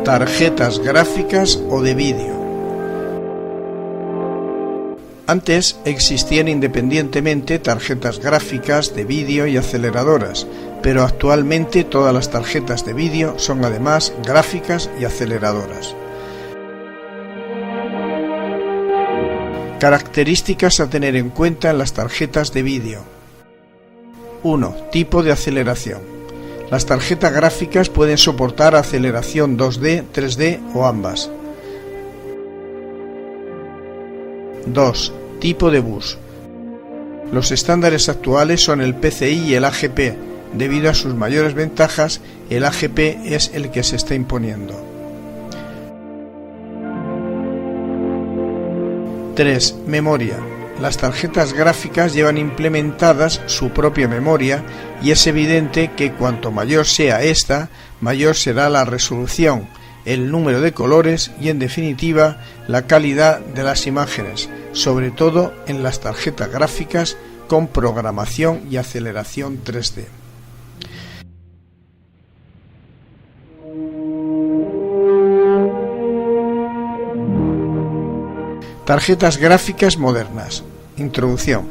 Tarjetas gráficas o de vídeo. Antes existían independientemente tarjetas gráficas, de vídeo y aceleradoras, pero actualmente todas las tarjetas de vídeo son además gráficas y aceleradoras. Características a tener en cuenta en las tarjetas de vídeo. 1. Tipo de aceleración. Las tarjetas gráficas pueden soportar aceleración 2D, 3D o ambas. 2. Tipo de bus. Los estándares actuales son el PCI y el AGP. Debido a sus mayores ventajas, el AGP es el que se está imponiendo. 3. Memoria. Las tarjetas gráficas llevan implementadas su propia memoria y es evidente que cuanto mayor sea esta, mayor será la resolución, el número de colores y, en definitiva, la calidad de las imágenes, sobre todo en las tarjetas gráficas con programación y aceleración 3D. Tarjetas gráficas modernas. Introducción.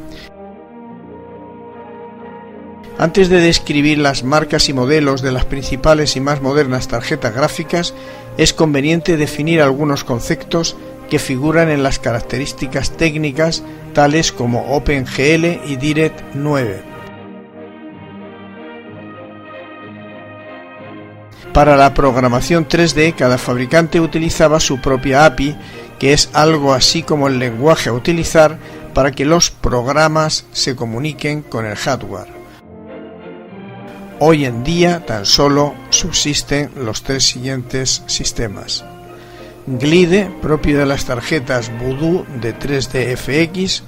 Antes de describir las marcas y modelos de las principales y más modernas tarjetas gráficas, es conveniente definir algunos conceptos que figuran en las características técnicas tales como OpenGL y DirectX 9. Para la programación 3D, cada fabricante utilizaba su propia API, que es algo así como el lenguaje a utilizar para que los programas se comuniquen con el hardware. Hoy en día tan solo subsisten los tres siguientes sistemas: Glide, propio de las tarjetas Voodoo de 3DFX,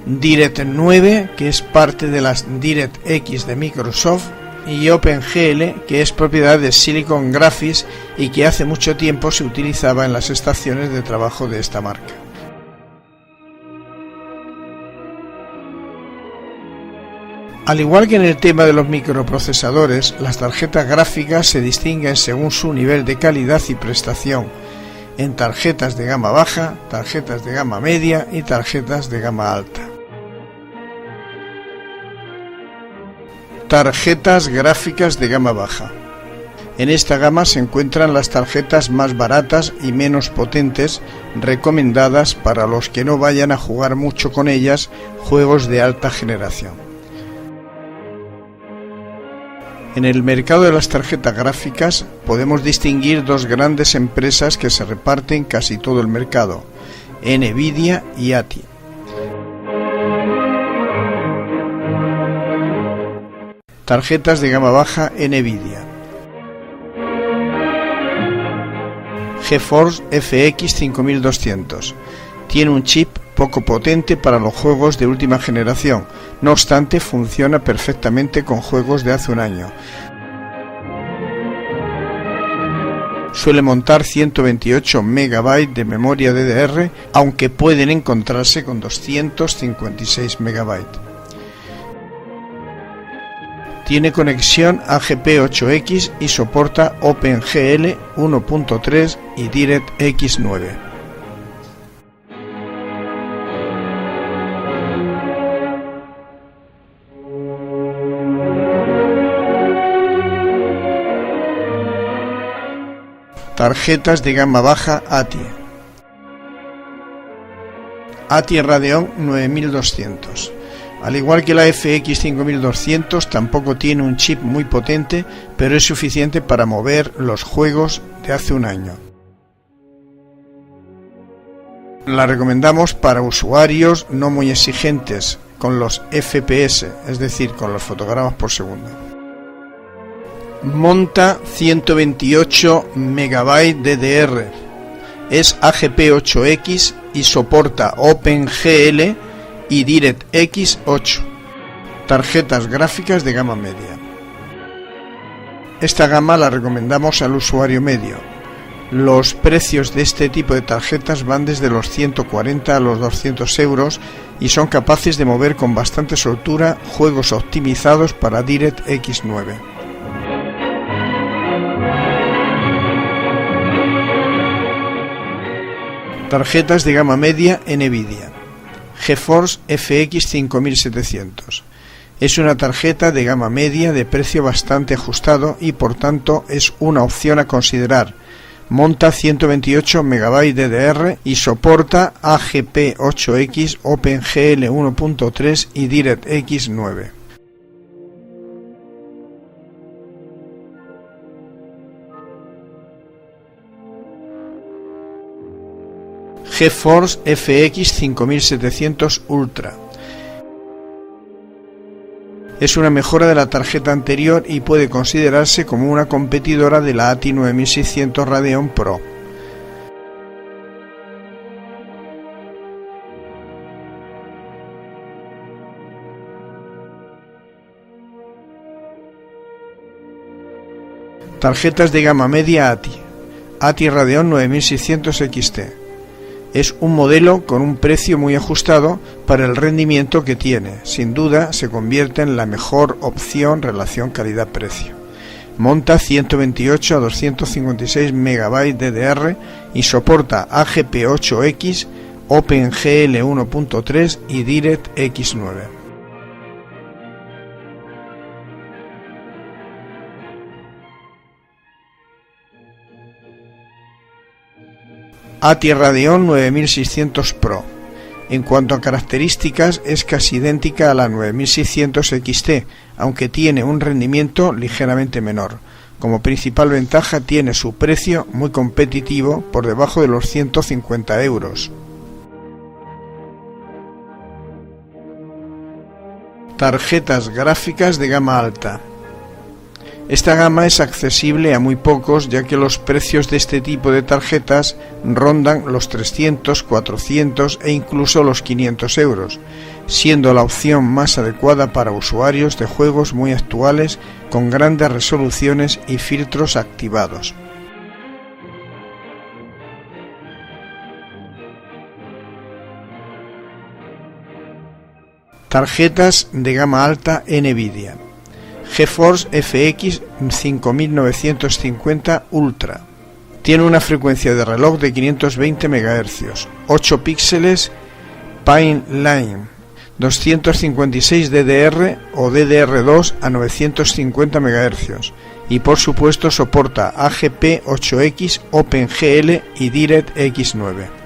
DirectX 9, que es parte de las DirectX de Microsoft, y OpenGL, que es propiedad de Silicon Graphics y que hace mucho tiempo se utilizaba en las estaciones de trabajo de esta marca. Al igual que en el tema de los microprocesadores, las tarjetas gráficas se distinguen según su nivel de calidad y prestación, en tarjetas de gama baja, tarjetas de gama media y tarjetas de gama alta. Tarjetas gráficas de gama baja. En esta gama se encuentran las tarjetas más baratas y menos potentes, recomendadas para los que no vayan a jugar mucho con ellas juegos de alta generación. En el mercado de las tarjetas gráficas podemos distinguir dos grandes empresas que se reparten casi todo el mercado: Nvidia y ATI. Tarjetas de gama baja Nvidia. GeForce FX 5200. Tiene un chip poco potente para los juegos de última generación, no obstante funciona perfectamente con juegos de hace un año. Suele montar 128 MB de memoria DDR, aunque pueden encontrarse con 256 MB. Tiene conexión AGP8X y soporta OpenGL 1.3 y DirectX 9. Tarjetas de gama baja ATI. ATI Radeon 9200. Al igual que la FX 5200, tampoco tiene un chip muy potente, pero es suficiente para mover los juegos de hace un año. La recomendamos para usuarios no muy exigentes con los FPS, es decir, con los fotogramas por segundo. Monta 128 MB DDR, es AGP8X y soporta OpenGL y DirectX 8. Tarjetas gráficas de gama media. Esta gama la recomendamos al usuario medio. Los precios de este tipo de tarjetas van desde los 140 a los 200 euros y son capaces de mover con bastante soltura juegos optimizados para DirectX 9. Tarjetas de gama media NVIDIA. GeForce FX 5700. Es una tarjeta de gama media de precio bastante ajustado y por tanto es una opción a considerar. Monta 128 MB DDR y soporta AGP8X, OpenGL 1.3 y DirectX 9. GeForce FX 5700 Ultra. Es una mejora de la tarjeta anterior y puede considerarse como una competidora de la ATI 9600 Radeon Pro. Tarjetas de gama media ATI Radeon 9600 XT. Es un modelo con un precio muy ajustado para el rendimiento que tiene. Sin duda se convierte en la mejor opción relación calidad-precio. Monta 128 a 256 MB DDR y soporta AGP8X, OpenGL 1.3 y DirectX 9. ATI Radeon 9600 Pro. En cuanto a características es casi idéntica a la 9600 XT, aunque tiene un rendimiento ligeramente menor. Como principal ventaja tiene su precio muy competitivo por debajo de los 150 euros. Tarjetas gráficas de gama alta. Esta gama es accesible a muy pocos, ya que los precios de este tipo de tarjetas rondan los 300, 400 e incluso los 500 euros, siendo la opción más adecuada para usuarios de juegos muy actuales con grandes resoluciones y filtros activados. Tarjetas de gama alta NVIDIA. GeForce FX 5950 Ultra. Tiene una frecuencia de reloj de 520 MHz, 8 píxeles Pineline, 256 DDR o DDR2 a 950 MHz y por supuesto soporta AGP8X, OpenGL y DirectX 9.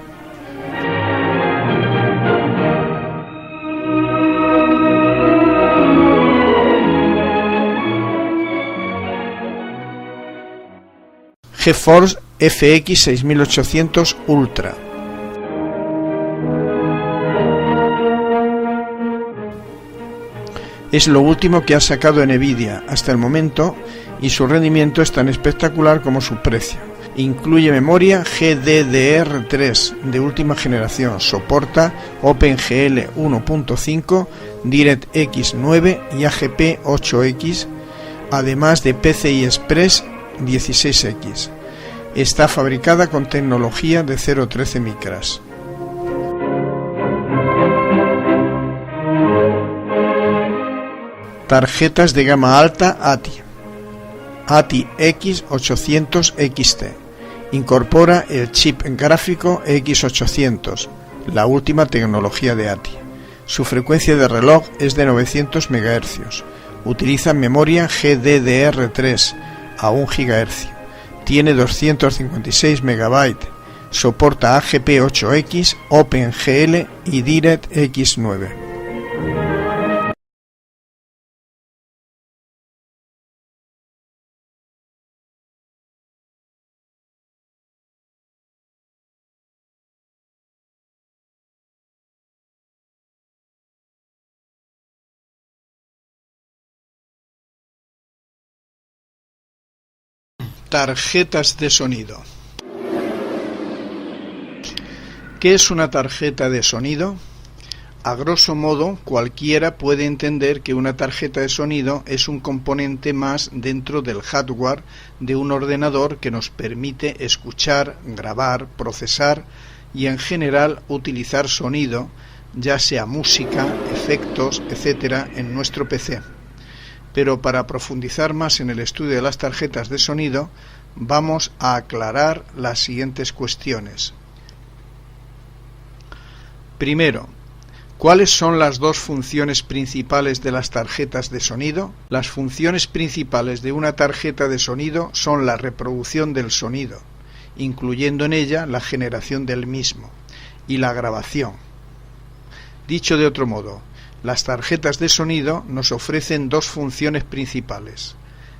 GeForce FX 6800 Ultra. Es lo último que ha sacado NVIDIA hasta el momento y su rendimiento es tan espectacular como su precio. Incluye memoria GDDR3 de última generación, soporta OpenGL 1.5, DirectX 9 y AGP8X, además de PCI Express 16X. Está fabricada con tecnología de 0.13 micras. Tarjetas de gama alta ATI X800 XT. Incorpora el chip gráfico X800, la última tecnología de ATI. Su frecuencia de reloj es de 900 MHz. Utiliza memoria GDDR3 a 1 GHz. Tiene 256 MB. Soporta AGP8X, OpenGL y DirectX 9. Tarjetas de sonido. ¿Qué es una tarjeta de sonido? A grosso modo, cualquiera puede entender que una tarjeta de sonido es un componente más dentro del hardware de un ordenador que nos permite escuchar, grabar, procesar y en general utilizar sonido, ya sea música, efectos, etc. en nuestro PC. Pero para profundizar más en el estudio de las tarjetas de sonido, vamos a aclarar las siguientes cuestiones. Primero, ¿cuáles son las dos funciones principales de las tarjetas de sonido? Las funciones principales de una tarjeta de sonido son la reproducción del sonido, incluyendo en ella la generación del mismo, y la grabación. Dicho de otro modo, las tarjetas de sonido nos ofrecen dos funciones principales: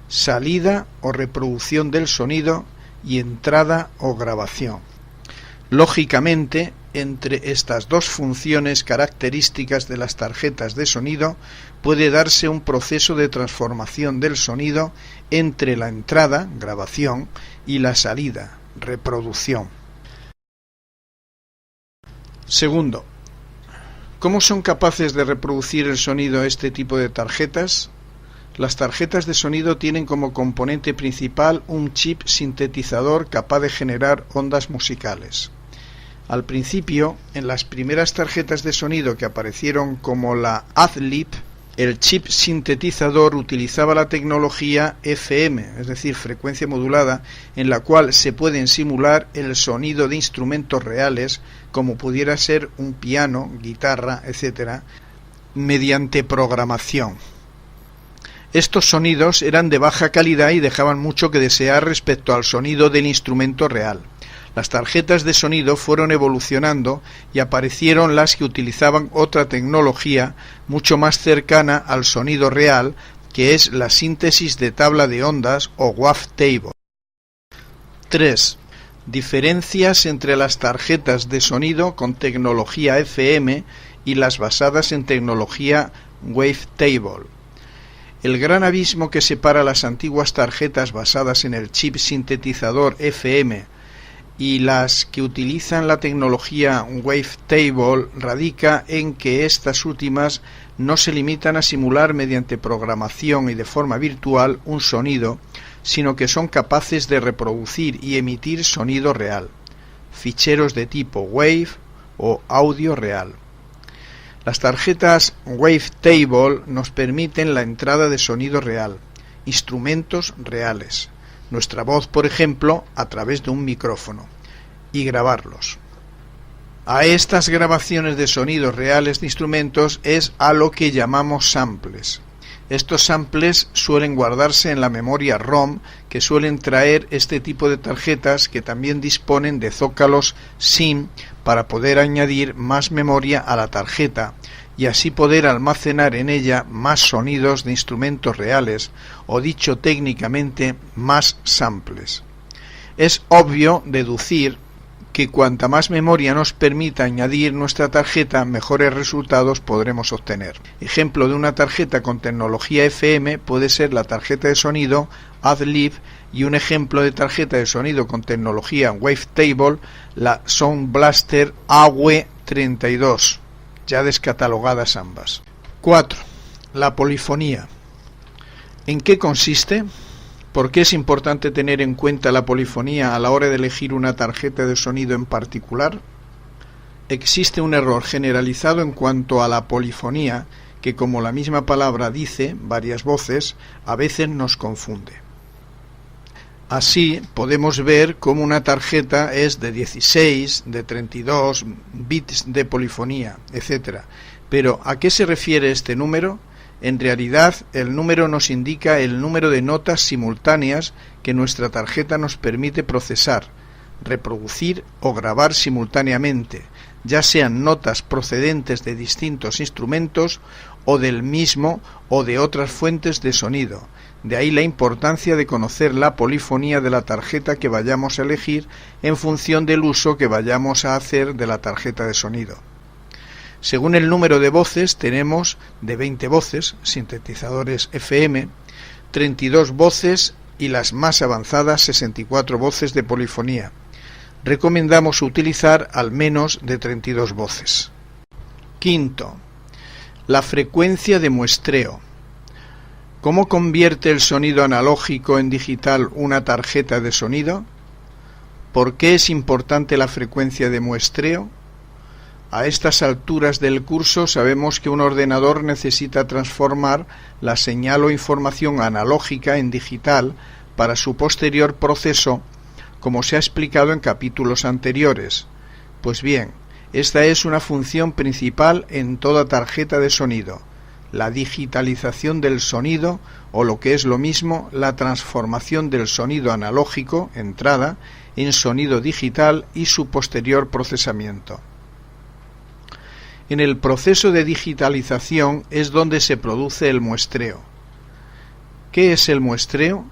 salida o reproducción del sonido y entrada o grabación. Lógicamente, entre estas dos funciones características de las tarjetas de sonido puede darse un proceso de transformación del sonido entre la entrada, grabación, y la salida, reproducción. Segundo, ¿cómo son capaces de reproducir el sonido este tipo de tarjetas? Las tarjetas de sonido tienen como componente principal un chip sintetizador capaz de generar ondas musicales. Al principio, en las primeras tarjetas de sonido que aparecieron como la Ad-Lib, el chip sintetizador utilizaba la tecnología FM, es decir, frecuencia modulada, en la cual se pueden simular el sonido de instrumentos reales, como pudiera ser un piano, guitarra, etc., mediante programación. Estos sonidos eran de baja calidad y dejaban mucho que desear respecto al sonido del instrumento real. Las tarjetas de sonido fueron evolucionando y aparecieron las que utilizaban otra tecnología mucho más cercana al sonido real, que es la síntesis de tabla de ondas o wavetable. 3. Diferencias entre las tarjetas de sonido con tecnología FM y las basadas en tecnología wavetable. El gran abismo que separa las antiguas tarjetas basadas en el chip sintetizador FM y las que utilizan la tecnología wavetable radica en que estas últimas no se limitan a simular mediante programación y de forma virtual un sonido, sino que son capaces de reproducir y emitir sonido real, ficheros de tipo wave o audio real. Las tarjetas wavetable nos permiten la entrada de sonido real, instrumentos reales, nuestra voz, por ejemplo, a través de un micrófono, y grabarlos. A estas grabaciones de sonidos reales de instrumentos es a lo que llamamos samples. Estos samples suelen guardarse en la memoria ROM, que suelen traer este tipo de tarjetas, que también disponen de zócalos SIM para poder añadir más memoria a la tarjeta y así poder almacenar en ella más sonidos de instrumentos reales, o dicho técnicamente, más samples. Es obvio deducir que cuanta más memoria nos permita añadir nuestra tarjeta, mejores resultados podremos obtener. Ejemplo de una tarjeta con tecnología FM puede ser la tarjeta de sonido Ad-Lib, y un ejemplo de tarjeta de sonido con tecnología wavetable, la Sound Blaster AW32, ya descatalogadas ambas. 4. La polifonía. ¿En qué consiste? ¿Por qué es importante tener en cuenta la polifonía a la hora de elegir una tarjeta de sonido en particular? Existe un error generalizado en cuanto a la polifonía que, como la misma palabra dice, varias voces, a veces nos confunde. Así podemos ver cómo una tarjeta es de 16, de 32 bits de polifonía, etc. Pero ¿a qué se refiere este número? En realidad, el número nos indica el número de notas simultáneas que nuestra tarjeta nos permite procesar, reproducir o grabar simultáneamente, ya sean notas procedentes de distintos instrumentos o del mismo o de otras fuentes de sonido. De ahí la importancia de conocer la polifonía de la tarjeta que vayamos a elegir en función del uso que vayamos a hacer de la tarjeta de sonido. Según el número de voces, tenemos de 20 voces, sintetizadores FM, 32 voces y las más avanzadas 64 voces de polifonía. Recomendamos utilizar al menos de 32 voces. 5. La frecuencia de muestreo. ¿Cómo convierte el sonido analógico en digital una tarjeta de sonido? ¿Por qué es importante la frecuencia de muestreo? A estas alturas del curso sabemos que un ordenador necesita transformar la señal o información analógica en digital para su posterior proceso, como se ha explicado en capítulos anteriores. Pues bien, Esta es una función principal en toda tarjeta de sonido, la digitalización del sonido, o lo que es lo mismo, la transformación del sonido analógico, entrada, en sonido digital y su posterior procesamiento. En el proceso de digitalización es donde se produce el muestreo. ¿Qué es el muestreo?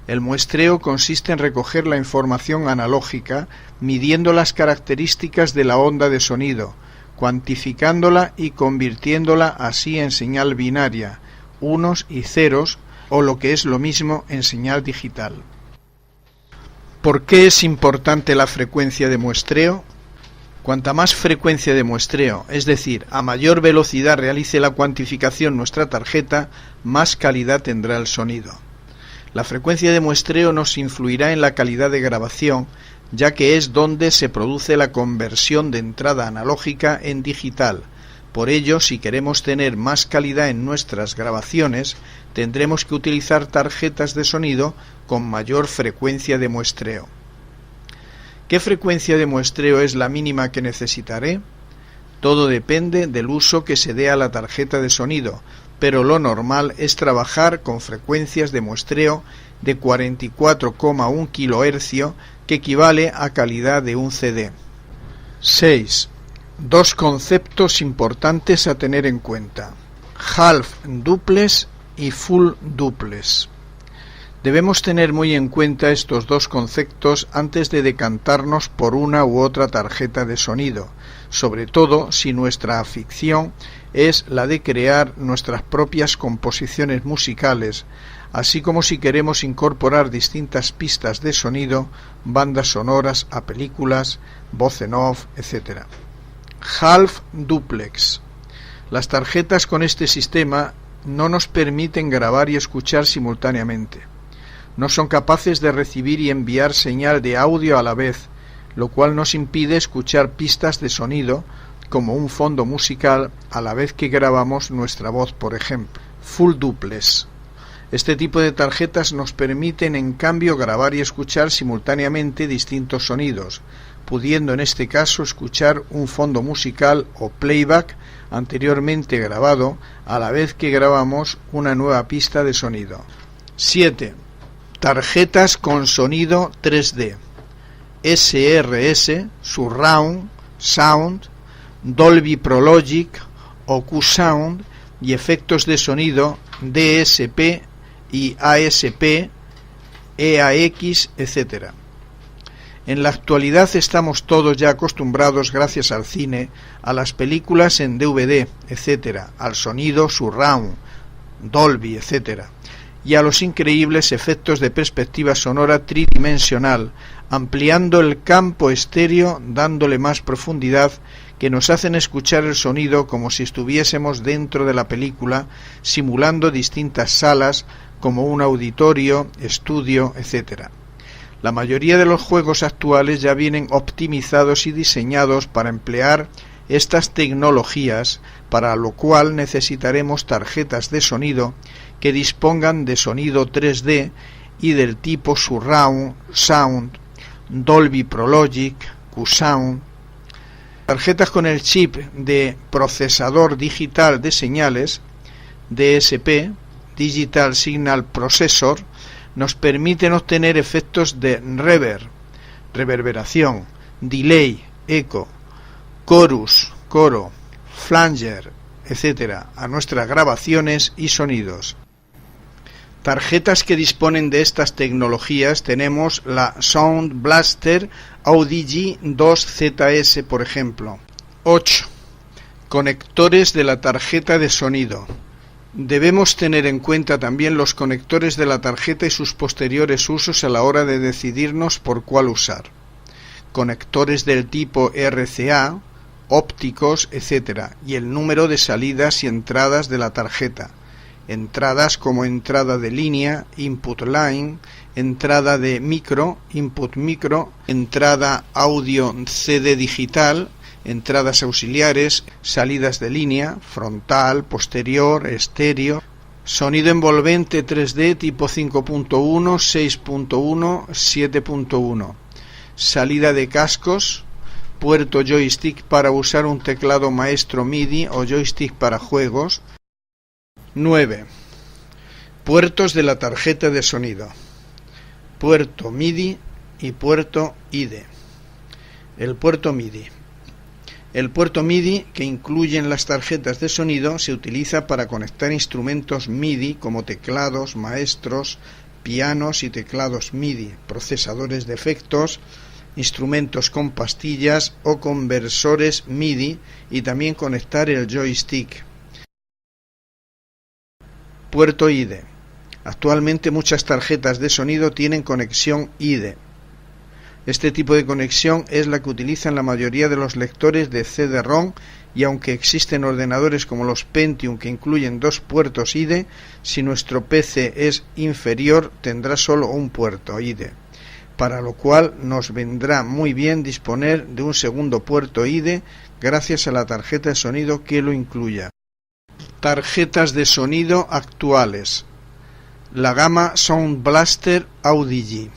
El muestreo consiste en recoger la información analógica midiendo las características de la onda de sonido, cuantificándola y convirtiéndola así en señal binaria, unos y ceros, o lo que es lo mismo, en señal digital. ¿Por qué es importante la frecuencia de muestreo? Cuanta más frecuencia de muestreo, es decir, a mayor velocidad realice la cuantificación nuestra tarjeta, más calidad tendrá el sonido. La frecuencia de muestreo nos influirá en la calidad de grabación, ya que es donde se produce la conversión de entrada analógica en digital. Por ello, si queremos tener más calidad en nuestras grabaciones, tendremos que utilizar tarjetas de sonido con mayor frecuencia de muestreo. ¿Qué frecuencia de muestreo es la mínima que necesitaré? Todo depende del uso que se dé a la tarjeta de sonido, pero lo normal es trabajar con frecuencias de muestreo de 44,1 kHz, que equivale a calidad de un CD. 6. Dos conceptos importantes a tener en cuenta: half duplex y full duplex. Debemos tener muy en cuenta estos dos conceptos antes de decantarnos por una u otra tarjeta de sonido, sobre todo si nuestra afición es la de crear nuestras propias composiciones musicales, así como si queremos incorporar distintas pistas de sonido, bandas sonoras a películas, voz en off, etc. Half duplex. Las tarjetas con este sistema no nos permiten grabar y escuchar simultáneamente. No son capaces de recibir y enviar señal de audio a la vez, lo cual nos impide escuchar pistas de sonido como un fondo musical a la vez que grabamos nuestra voz, por ejemplo. Full duplex. Este tipo de tarjetas nos permiten en cambio grabar y escuchar simultáneamente distintos sonidos, pudiendo en este caso escuchar un fondo musical o playback anteriormente grabado a la vez que grabamos una nueva pista de sonido. 7. Tarjetas con sonido 3D. SRS, Surround Sound, Dolby Pro Logic o Q-Sound y efectos de sonido DSP y ASP, EAX, etc. En la actualidad estamos todos ya acostumbrados, gracias al cine, a las películas en DVD, etc., al sonido Surround, Dolby, etc., y a los increíbles efectos de perspectiva sonora tridimensional, ampliando el campo estéreo, dándole más profundidad, que nos hacen escuchar el sonido como si estuviésemos dentro de la película, simulando distintas salas como un auditorio, estudio, etc. La mayoría de los juegos actuales ya vienen optimizados y diseñados para emplear estas tecnologías, para lo cual necesitaremos tarjetas de sonido que dispongan de sonido 3D y del tipo Surround Sound, Dolby Pro Logic, Q-Sound. Tarjetas con el chip de procesador digital de señales, DSP, Digital Signal Processor, nos permiten obtener efectos de reverb, reverberación, delay, eco, chorus, coro, flanger, etc. a nuestras grabaciones y sonidos. Tarjetas que disponen de estas tecnologías tenemos la Sound Blaster Audigy 2ZS, por ejemplo. 8. Conectores de la tarjeta de sonido. Debemos tener en cuenta también los conectores de la tarjeta y sus posteriores usos a la hora de decidirnos por cuál usar. Conectores del tipo RCA, ópticos, etc. y el número de salidas y entradas de la tarjeta. Entradas como entrada de línea, input line, entrada de micro, input micro, entrada audio CD digital, entradas auxiliares, salidas de línea, frontal, posterior, estéreo, sonido envolvente 3D tipo 5.1, 6.1, 7.1, salida de cascos, puerto joystick para usar un teclado maestro MIDI o joystick para juegos. 9. Puertos de la tarjeta de sonido. Puerto MIDI y puerto IDE. El puerto MIDI. El puerto MIDI, que incluyen las tarjetas de sonido, se utiliza para conectar instrumentos MIDI como teclados, maestros, pianos y teclados MIDI, procesadores de efectos, instrumentos con pastillas o conversores MIDI, y también conectar el joystick. Puerto IDE. Actualmente muchas tarjetas de sonido tienen conexión IDE. Este tipo de conexión es la que utilizan la mayoría de los lectores de CD-ROM, y aunque existen ordenadores como los Pentium que incluyen 2 puertos IDE, si nuestro PC es inferior tendrá solo un puerto IDE, para lo cual nos vendrá muy bien disponer de un segundo puerto IDE gracias a la tarjeta de sonido que lo incluya. Tarjetas de sonido actuales. La gama Sound Blaster Audigy.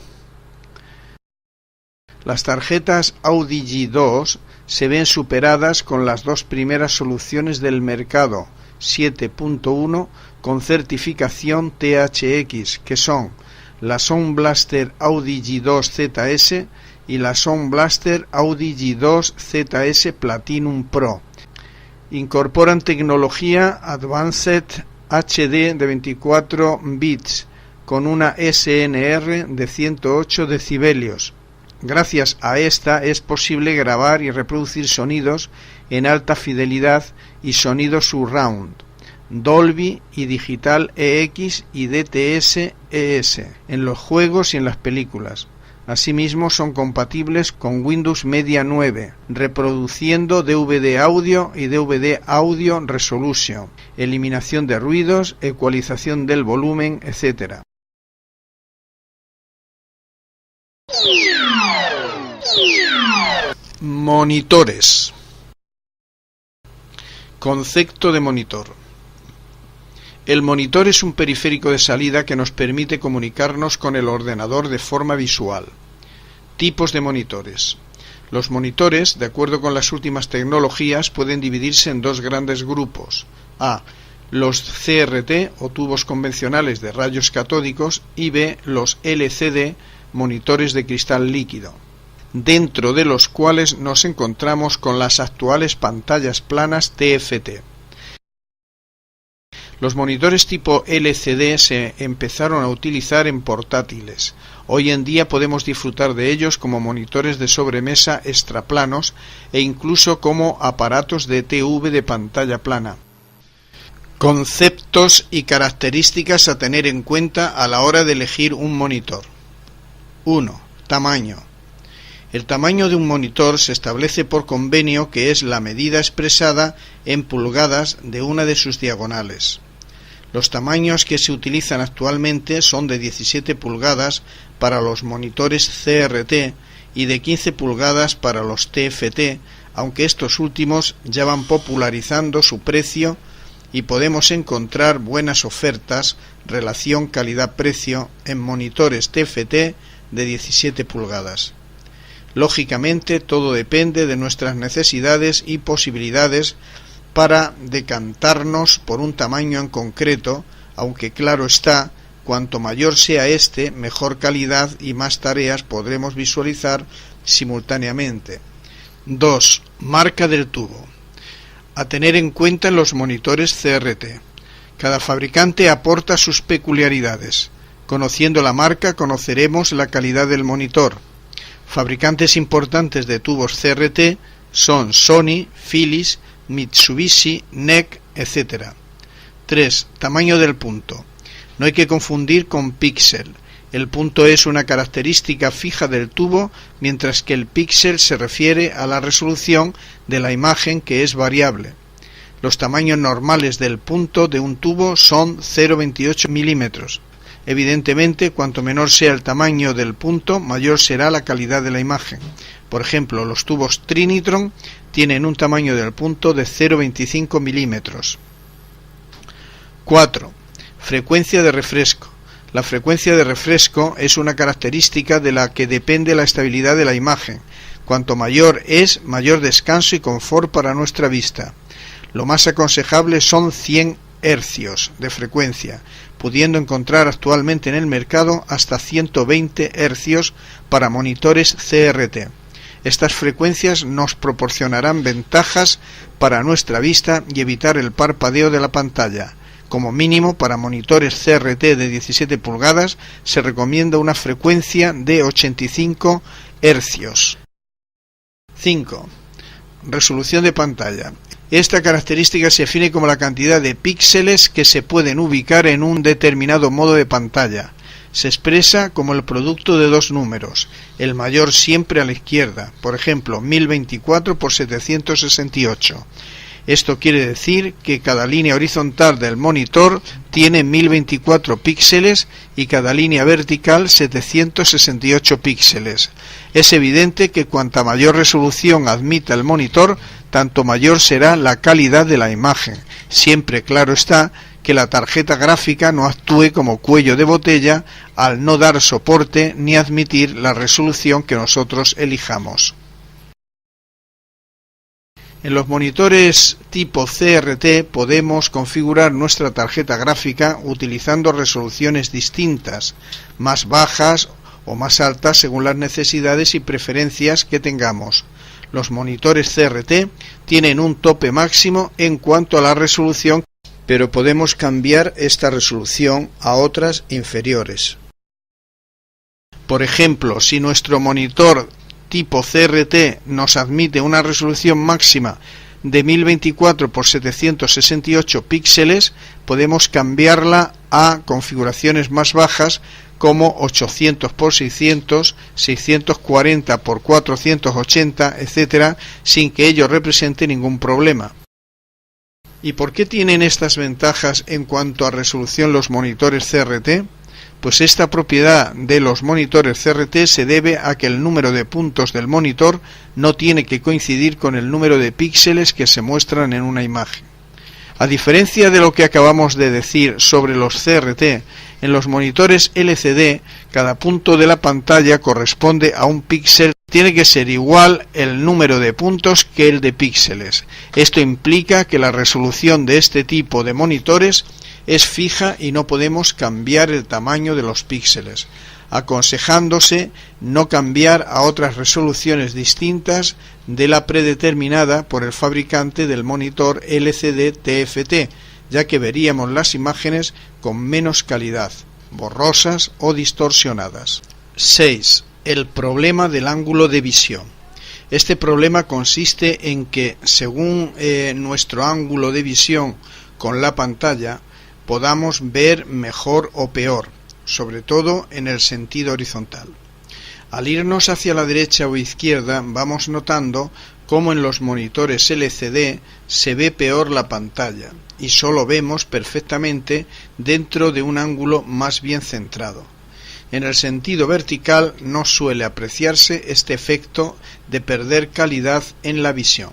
Las tarjetas Audigy 2 se ven superadas con las 2 primeras soluciones del mercado 7.1 con certificación THX, que son la Sound Blaster Audigy 2 ZS y la Sound Blaster Audigy 2 ZS Platinum Pro. Incorporan tecnología Advanced HD de 24 bits con una SNR de 108 decibelios. Gracias a esta es posible grabar y reproducir sonidos en alta fidelidad y sonido surround, Dolby y Digital EX y DTS-ES en los juegos y en las películas. Asimismo son compatibles con Windows Media 9, reproduciendo DVD audio y DVD audio resolution, eliminación de ruidos, ecualización del volumen, etc. Monitores. Concepto de monitor. El monitor es un periférico de salida que nos permite comunicarnos con el ordenador de forma visual. Tipos de monitores. Los monitores, de acuerdo con las últimas tecnologías, pueden dividirse en 2 grandes grupos. A. Los CRT o tubos convencionales de rayos catódicos, y B. Los LCD, monitores de cristal líquido, dentro de los cuales nos encontramos con las actuales pantallas planas TFT. Los monitores tipo LCD se empezaron a utilizar en portátiles. Hoy en día podemos disfrutar de ellos como monitores de sobremesa extraplanos e incluso como aparatos de TV de pantalla plana. Conceptos y características a tener en cuenta a la hora de elegir un monitor. 1. Tamaño. El tamaño de un monitor se establece por convenio, que es la medida expresada en pulgadas de una de sus diagonales. Los tamaños que se utilizan actualmente son de 17 pulgadas para los monitores CRT y de 15 pulgadas para los TFT, aunque estos últimos ya van popularizando su precio y podemos encontrar buenas ofertas relación calidad-precio en monitores TFT de 17 pulgadas. Lógicamente, todo depende de nuestras necesidades y posibilidades para decantarnos por un tamaño en concreto, aunque claro está, cuanto mayor sea este, mejor calidad y más tareas podremos visualizar simultáneamente. 2. Marca del tubo. A tener en cuenta en los monitores CRT. Cada fabricante aporta sus peculiaridades. Conociendo la marca, conoceremos la calidad del monitor. Fabricantes importantes de tubos CRT son Sony, Philips, Mitsubishi, NEC, etc. 3. Tamaño del punto. No hay que confundir con píxel. El punto es una característica fija del tubo, mientras que el píxel se refiere a la resolución de la imagen, que es variable. Los tamaños normales del punto de un tubo son 0,28 milímetros. Evidentemente, cuanto menor sea el tamaño del punto, mayor será la calidad de la imagen. Por ejemplo, los tubos Trinitron tienen un tamaño del punto de 0,25 milímetros. 4. Frecuencia de refresco. La frecuencia de refresco es una característica de la que depende la estabilidad de la imagen. Cuanto mayor es, mayor descanso y confort para nuestra vista. Lo más aconsejable son 100 hercios de frecuencia, pudiendo encontrar actualmente en el mercado hasta 120 hercios para monitores CRT. Estas frecuencias nos proporcionarán ventajas para nuestra vista y evitar el parpadeo de la pantalla. Como mínimo, para monitores CRT de 17 pulgadas se recomienda una frecuencia de 85 hercios. 5. Resolución de pantalla. Esta característica se define como la cantidad de píxeles que se pueden ubicar en un determinado modo de pantalla. Se expresa como el producto de dos números, el mayor siempre a la izquierda, por ejemplo 1024 por 768. Esto quiere decir que cada línea horizontal del monitor tiene 1024 píxeles y cada línea vertical 768 píxeles. Es evidente que cuanta mayor resolución admita el monitor, tanto mayor será la calidad de la imagen. Siempre claro está que la tarjeta gráfica no actúe como cuello de botella al no dar soporte ni admitir la resolución que nosotros elijamos. En los monitores tipo CRT podemos configurar nuestra tarjeta gráfica utilizando resoluciones distintas, más bajas o más altas según las necesidades y preferencias que tengamos. Los monitores CRT tienen un tope máximo en cuanto a la resolución, pero podemos cambiar esta resolución a otras inferiores. Por ejemplo, si nuestro monitor tipo CRT nos admite una resolución máxima de 1024 por 768 píxeles, podemos cambiarla a configuraciones más bajas como 800 por 600, 640 por 480, etc., sin que ello represente ningún problema. ¿Y por qué tienen estas ventajas en cuanto a resolución los monitores CRT? Pues esta propiedad de los monitores CRT se debe a que el número de puntos del monitor no tiene que coincidir con el número de píxeles que se muestran en una imagen. A diferencia de lo que acabamos de decir sobre los CRT, en los monitores LCD, cada punto de la pantalla corresponde a un píxel. Tiene que ser igual el número de puntos que el de píxeles. Esto implica que la resolución de este tipo de monitores es fija y no podemos cambiar el tamaño de los píxeles, aconsejándose no cambiar a otras resoluciones distintas de la predeterminada por el fabricante del monitor LCD TFT, ya que veríamos las imágenes con menos calidad, borrosas o distorsionadas. 6. El problema del ángulo de visión. Este problema consiste en que, según nuestro ángulo de visión con la pantalla, podamos ver mejor o peor, sobre todo en el sentido horizontal. Al irnos hacia la derecha o izquierda, vamos notando cómo en los monitores LCD se ve peor la pantalla y solo vemos perfectamente dentro de un ángulo más bien centrado. En el sentido vertical no suele apreciarse este efecto de perder calidad en la visión.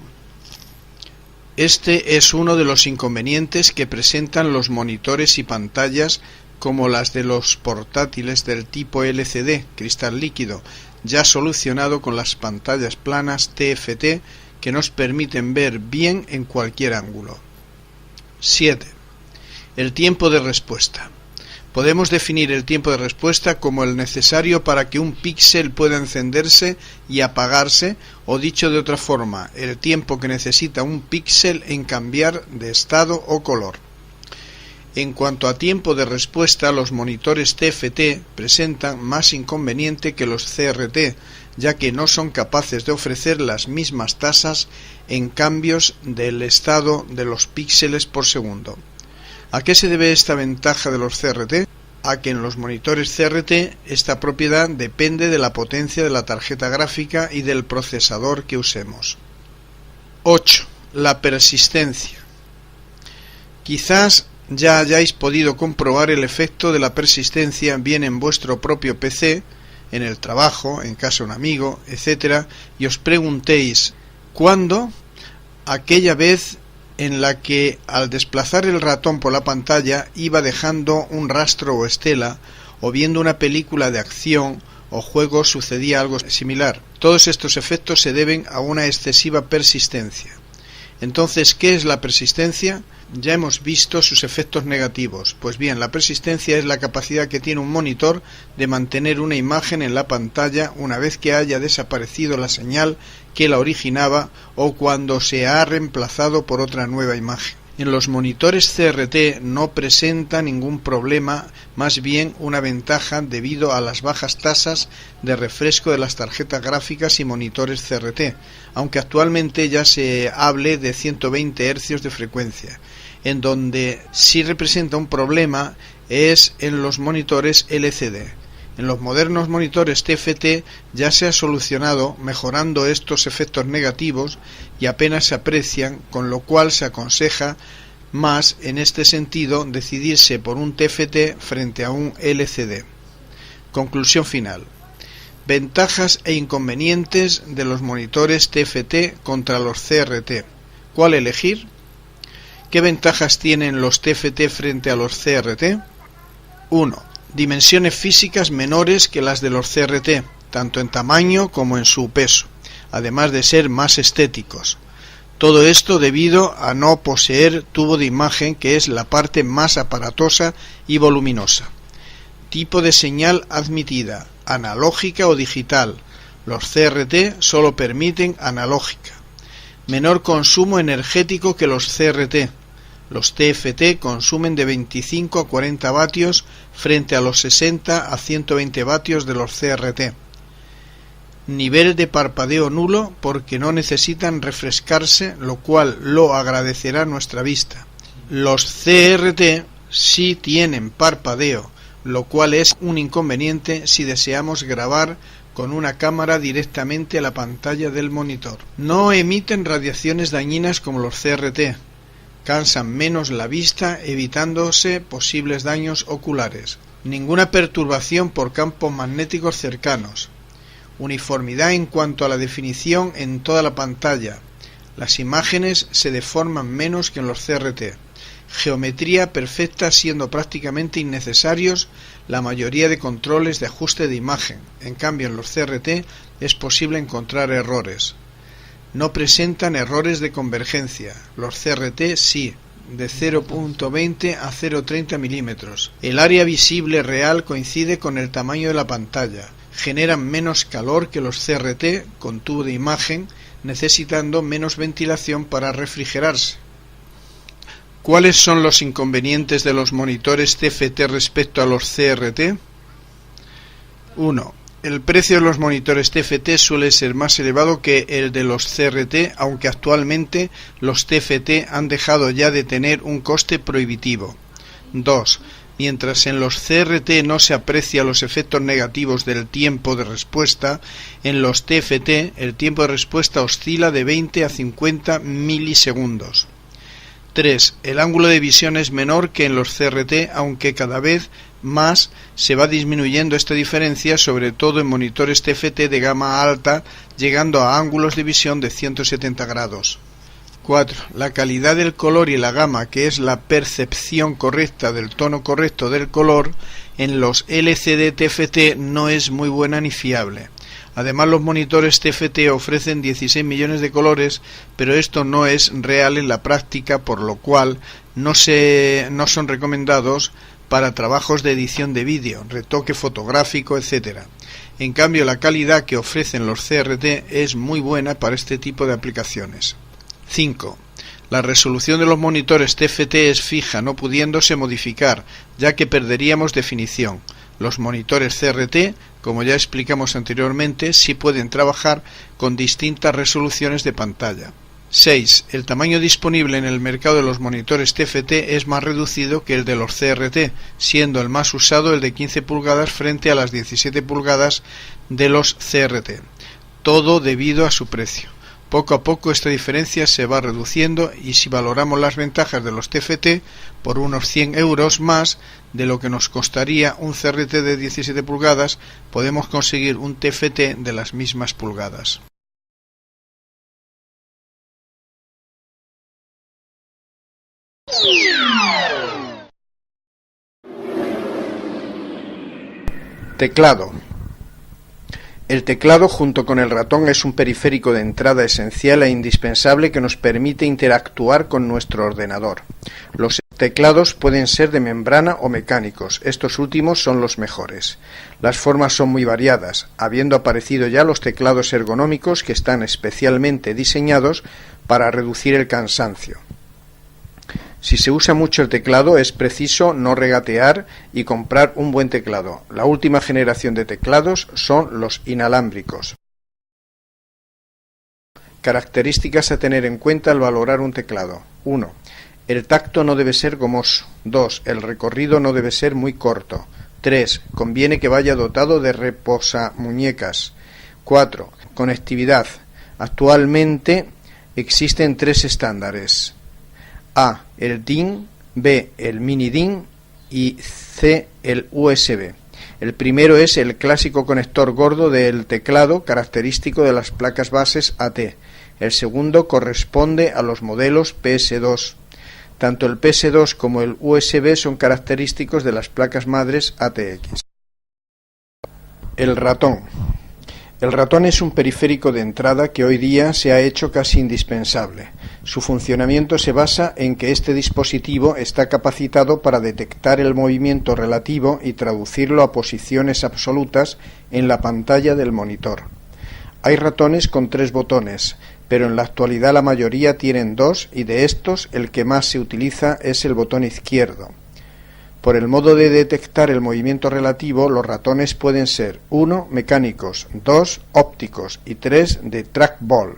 Este es uno de los inconvenientes que presentan los monitores y pantallas como las de los portátiles del tipo LCD, cristal líquido, ya solucionado con las pantallas planas TFT que nos permiten ver bien en cualquier ángulo. 7. El tiempo de respuesta. Podemos definir el tiempo de respuesta como el necesario para que un píxel pueda encenderse y apagarse, o dicho de otra forma, el tiempo que necesita un píxel en cambiar de estado o color. En cuanto a tiempo de respuesta, los monitores TFT presentan más inconveniente que los CRT, ya que no son capaces de ofrecer las mismas tasas en cambios del estado de los píxeles por segundo. ¿A qué se debe esta ventaja de los CRT? A que en los monitores CRT esta propiedad depende de la potencia de la tarjeta gráfica y del procesador que usemos. 8. La persistencia. Quizás ya hayáis podido comprobar el efecto de la persistencia bien en vuestro propio PC, en el trabajo, en casa de un amigo, etc. y os preguntéis, ¿cuándo? Aquella vez en la que al desplazar el ratón por la pantalla iba dejando un rastro o estela, o viendo una película de acción o juegos sucedía algo similar. Todos estos efectos se deben a una excesiva persistencia. Entonces, ¿qué es la persistencia? Ya hemos visto sus efectos negativos. Pues bien, la persistencia es la capacidad que tiene un monitor de mantener una imagen en la pantalla una vez que haya desaparecido la señal que la originaba o cuando se ha reemplazado por otra nueva imagen. En los monitores CRT no presenta ningún problema, más bien una ventaja debido a las bajas tasas de refresco de las tarjetas gráficas y monitores CRT, aunque actualmente ya se hable de 120 Hz de frecuencia. En donde sí representa un problema es en los monitores LCD. En los modernos monitores TFT ya se ha solucionado mejorando estos efectos negativos y apenas se aprecian, con lo cual se aconseja más en este sentido decidirse por un TFT frente a un LCD. Conclusión final. Ventajas e inconvenientes de los monitores TFT contra los CRT. ¿Cuál elegir? ¿Qué ventajas tienen los TFT frente a los CRT? 1. Dimensiones físicas menores que las de los CRT, tanto en tamaño como en su peso, además de ser más estéticos. Todo esto debido a no poseer tubo de imagen, que es la parte más aparatosa y voluminosa. Tipo de señal admitida, analógica o digital. Los CRT solo permiten analógica. Menor consumo energético que los CRT. Los TFT consumen de 25 a 40 vatios frente a los 60 a 120 vatios de los CRT. Nivel de parpadeo nulo porque no necesitan refrescarse, lo cual lo agradecerá nuestra vista. Los CRT sí tienen parpadeo, lo cual es un inconveniente si deseamos grabar con una cámara directamente a la pantalla del monitor. No emiten radiaciones dañinas como los CRT. Cansan menos la vista, evitándose posibles daños oculares. Ninguna perturbación por campos magnéticos cercanos. Uniformidad en cuanto a la definición en toda la pantalla. Las imágenes se deforman menos que en los CRT. Geometría perfecta, siendo prácticamente innecesarios la mayoría de controles de ajuste de imagen. En cambio, en los CRT es posible encontrar errores. No presentan errores de convergencia. Los CRT sí, de 0.20 a 0.30 milímetros. El área visible real coincide con el tamaño de la pantalla. Generan menos calor que los CRT con tubo de imagen, necesitando menos ventilación para refrigerarse. ¿Cuáles son los inconvenientes de los monitores TFT respecto a los CRT? 1. El precio de los monitores TFT suele ser más elevado que el de los CRT, aunque actualmente los TFT han dejado ya de tener un coste prohibitivo. 2. Mientras en los CRT no se aprecia los efectos negativos del tiempo de respuesta, en los TFT el tiempo de respuesta oscila de 20 a 50 milisegundos. 3. El ángulo de visión es menor que en los CRT, aunque cada vez más se va disminuyendo esta diferencia, sobre todo en monitores TFT de gama alta, llegando a ángulos de visión de 170 grados. 4. La calidad del color y la gama, que es la percepción correcta del tono correcto del color, en los LCD TFT no es muy buena ni fiable. Además, los monitores TFT ofrecen 16 millones de colores, pero esto no es real en la práctica, por lo cual no son recomendados para trabajos de edición de vídeo, retoque fotográfico, etc. En cambio, la calidad que ofrecen los CRT es muy buena para este tipo de aplicaciones. 5. La resolución de los monitores TFT es fija, no pudiéndose modificar, ya que perderíamos definición. Los monitores CRT, como ya explicamos anteriormente, sí pueden trabajar con distintas resoluciones de pantalla. 6. El tamaño disponible en el mercado de los monitores TFT es más reducido que el de los CRT, siendo el más usado el de 15 pulgadas frente a las 17 pulgadas de los CRT. Todo debido a su precio. Poco a poco esta diferencia se va reduciendo y si valoramos las ventajas de los TFT por unos 100 euros más de lo que nos costaría un CRT de 17 pulgadas, podemos conseguir un TFT de las mismas pulgadas. Teclado. El teclado junto con el ratón es un periférico de entrada esencial e indispensable que nos permite interactuar con nuestro ordenador. Los teclados pueden ser de membrana o mecánicos, estos últimos son los mejores. Las formas son muy variadas, habiendo aparecido ya los teclados ergonómicos que están especialmente diseñados para reducir el cansancio. Si se usa mucho el teclado es preciso no regatear y comprar un buen teclado. La última generación de teclados son los inalámbricos. Características a tener en cuenta al valorar un teclado. 1. El tacto no debe ser gomoso. 2. El recorrido no debe ser muy corto. 3. Conviene que vaya dotado de reposamuñecas. 4. Conectividad. Actualmente existen 3 estándares. A. El DIN, B. El mini DIN y C. El USB. El primero es el clásico conector gordo del teclado característico de las placas bases AT. El segundo corresponde a los modelos PS2. Tanto el PS2 como el USB son característicos de las placas madres ATX. El ratón. El ratón es un periférico de entrada que hoy día se ha hecho casi indispensable. Su funcionamiento se basa en que este dispositivo está capacitado para detectar el movimiento relativo y traducirlo a posiciones absolutas en la pantalla del monitor. Hay ratones con 3 botones, pero en la actualidad la mayoría tienen 2 y de estos el que más se utiliza es el botón izquierdo. Por el modo de detectar el movimiento relativo, los ratones pueden ser 1. Mecánicos, 2. Ópticos y 3. de trackball.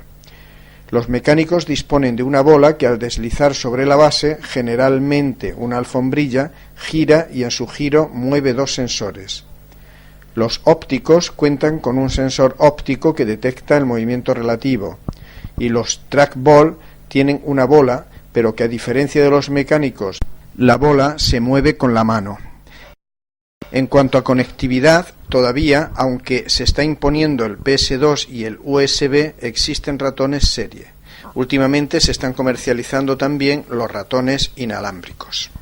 Los mecánicos disponen de una bola que al deslizar sobre la base, generalmente una alfombrilla, gira y en su giro mueve 2 sensores. Los ópticos cuentan con un sensor óptico que detecta el movimiento relativo y los trackball tienen una bola, pero que a diferencia de los mecánicos, la bola se mueve con la mano. En cuanto a conectividad, todavía, aunque se está imponiendo el PS2 y el USB, existen ratones serie. Últimamente se están comercializando también los ratones inalámbricos.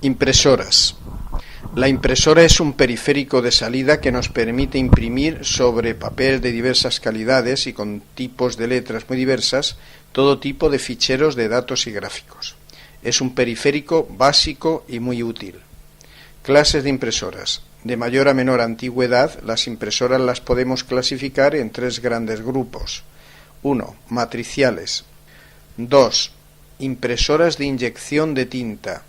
Impresoras. La impresora es un periférico de salida que nos permite imprimir sobre papel de diversas calidades y con tipos de letras muy diversas todo tipo de ficheros de datos y gráficos. Es un periférico básico y muy útil. Clases de impresoras. De mayor a menor antigüedad, las impresoras las podemos clasificar en 3 grandes grupos. 1. Matriciales. 2. Impresoras de inyección de tinta.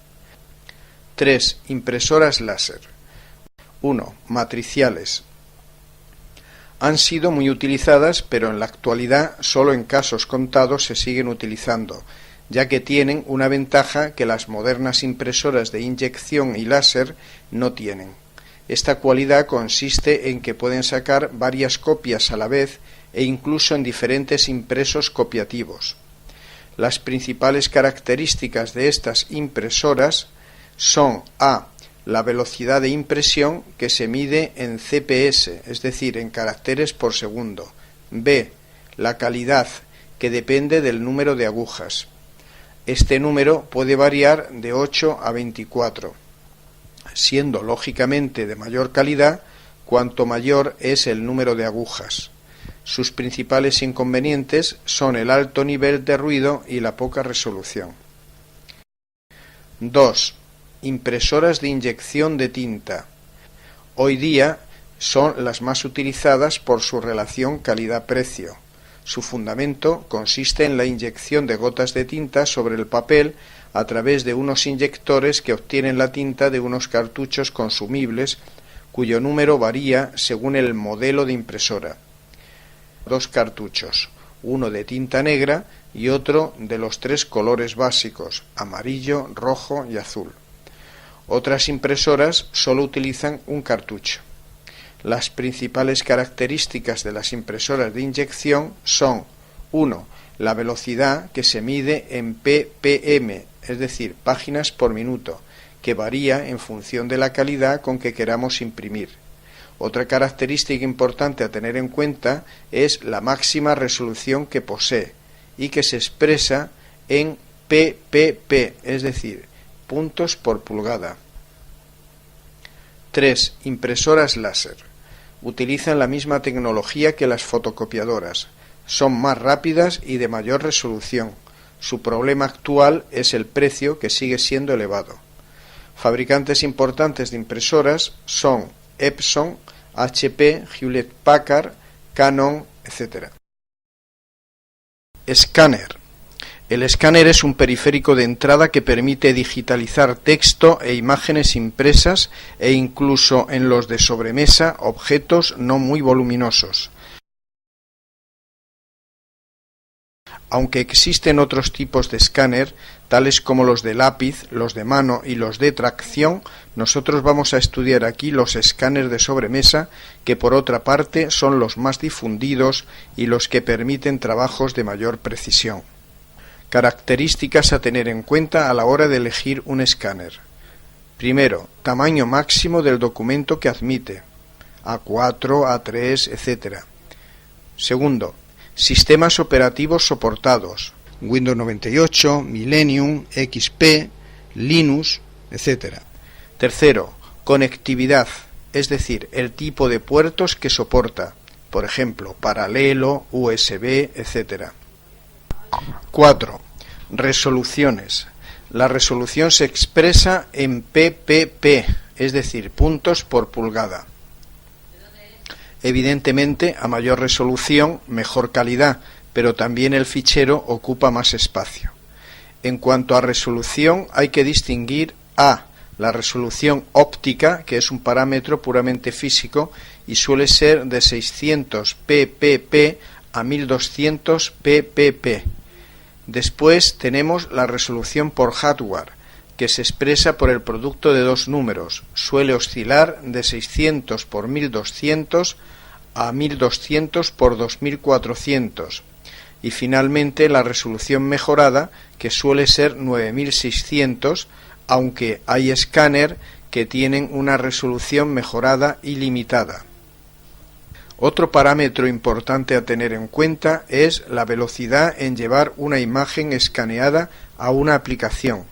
3. Impresoras láser. 1. Matriciales. Han sido muy utilizadas, pero en la actualidad solo en casos contados se siguen utilizando, ya que tienen una ventaja que las modernas impresoras de inyección y láser no tienen. Esta cualidad consiste en que pueden sacar varias copias a la vez e incluso en diferentes impresos copiativos. Las principales características de estas impresoras son A. La velocidad de impresión, que se mide en CPS, es decir, en caracteres por segundo. B. La calidad, que depende del número de agujas. Este número puede variar de 8 a 24, siendo lógicamente de mayor calidad cuanto mayor es el número de agujas. Sus principales inconvenientes son el alto nivel de ruido y la poca resolución. 2. Impresoras de inyección de tinta. Hoy día son las más utilizadas por su relación calidad-precio. Su fundamento consiste en la inyección de gotas de tinta sobre el papel a través de unos inyectores que obtienen la tinta de unos cartuchos consumibles cuyo número varía según el modelo de impresora. 2 cartuchos, uno de tinta negra y otro de los 3 colores básicos, amarillo, rojo y azul. Otras impresoras solo utilizan un cartucho. Las principales características de las impresoras de inyección son 1. La velocidad, que se mide en ppm, es decir, páginas por minuto, que varía en función de la calidad con que queramos imprimir. Otra característica importante a tener en cuenta es la máxima resolución que posee y que se expresa en ppp, es decir, puntos por pulgada. 3. Impresoras láser. Utilizan la misma tecnología que las fotocopiadoras. Son más rápidas y de mayor resolución. Su problema actual es el precio, que sigue siendo elevado. Fabricantes importantes de impresoras son Epson, HP, Hewlett Packard, Canon, etc. Escáner. El escáner es un periférico de entrada que permite digitalizar texto e imágenes impresas e incluso en los de sobremesa objetos no muy voluminosos. Aunque existen otros tipos de escáner, tales como los de lápiz, los de mano y los de tracción, nosotros vamos a estudiar aquí los escáneres de sobremesa, que por otra parte son los más difundidos y los que permiten trabajos de mayor precisión. Características a tener en cuenta a la hora de elegir un escáner. Primero, tamaño máximo del documento que admite, A4, A3, etc. Segundo, sistemas operativos soportados, Windows 98, Millennium, XP, Linux, etc. Tercero, conectividad, es decir, el tipo de puertos que soporta, por ejemplo, paralelo, USB, etc. 4. Resoluciones. La resolución se expresa en ppp, es decir, puntos por pulgada. Evidentemente, a mayor resolución, mejor calidad, pero también el fichero ocupa más espacio. En cuanto a resolución, hay que distinguir a la resolución óptica, que es un parámetro puramente físico y suele ser de 600 ppp a 1200 ppp. Después tenemos la resolución por hardware, que se expresa por el producto de dos números, suele oscilar de 600 por 1200 a 1200 por 2400, y finalmente la resolución mejorada, que suele ser 9600, aunque hay escáner que tienen una resolución mejorada ilimitada. Otro parámetro importante a tener en cuenta es la velocidad en llevar una imagen escaneada a una aplicación.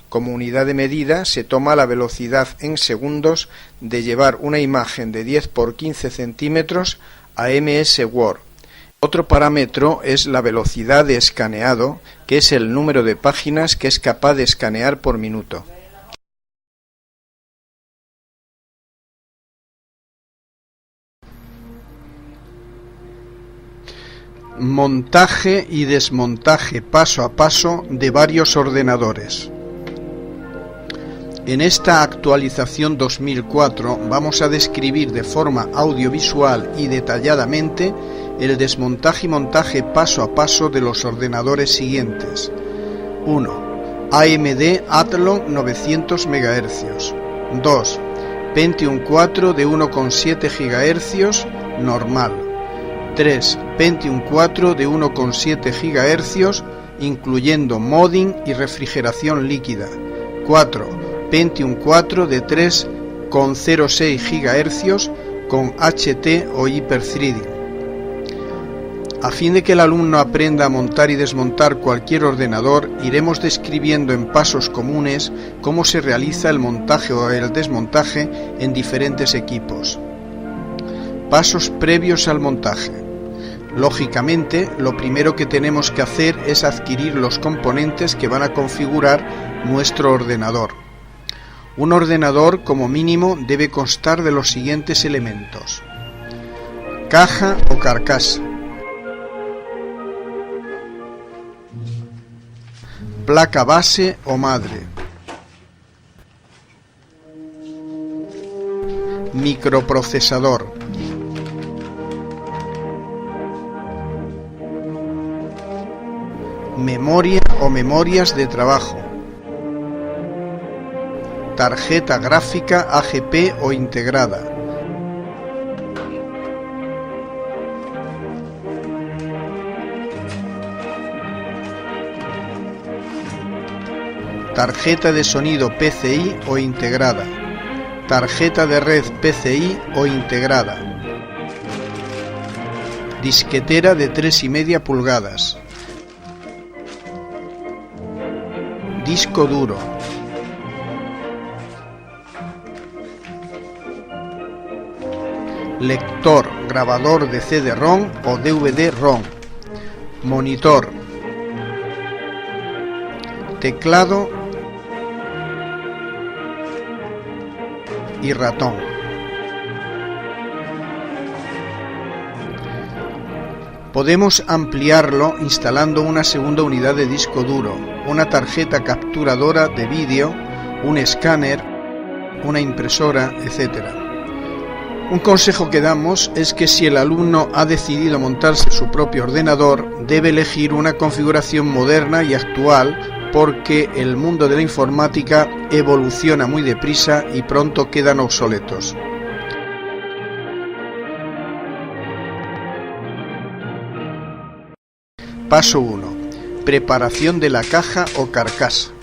Como unidad de medida se toma la velocidad en segundos de llevar una imagen de 10 por 15 centímetros a MS Word. Otro parámetro es la velocidad de escaneado, que es el número de páginas que es capaz de escanear por minuto. Montaje y desmontaje paso a paso de varios ordenadores. En esta actualización 2004 vamos a describir de forma audiovisual y detalladamente el desmontaje y montaje paso a paso de los ordenadores siguientes. 1. AMD Athlon 900 MHz. 2. Pentium 4 de 1,7 GHz normal. 3. Pentium 4 de 1,7 GHz, incluyendo modding y refrigeración líquida. 4. Pentium 4 de 3,06 GHz con HT o Hyper-threading. A fin de que el alumno aprenda a montar y desmontar cualquier ordenador, iremos describiendo en pasos comunes cómo se realiza el montaje o el desmontaje en diferentes equipos. Pasos previos al montaje. Lógicamente, lo primero que tenemos que hacer es adquirir los componentes que van a configurar nuestro ordenador. Un ordenador, como mínimo, debe constar de los siguientes elementos: caja o carcasa, placa base o madre, microprocesador, memoria o memorias de trabajo, tarjeta gráfica AGP o integrada, tarjeta de sonido PCI o integrada, tarjeta de red PCI o integrada, disquetera de 3,5 pulgadas, disco duro, lector, grabador de CD-ROM o DVD-ROM, monitor, teclado y ratón. Podemos ampliarlo instalando una segunda unidad de disco duro, una tarjeta capturadora de vídeo, un escáner, una impresora, etc. Un consejo que damos es que si el alumno ha decidido montarse su propio ordenador, debe elegir una configuración moderna y actual, porque el mundo de la informática evoluciona muy deprisa y pronto quedan obsoletos. Paso 1. Preparación de la caja o carcasa.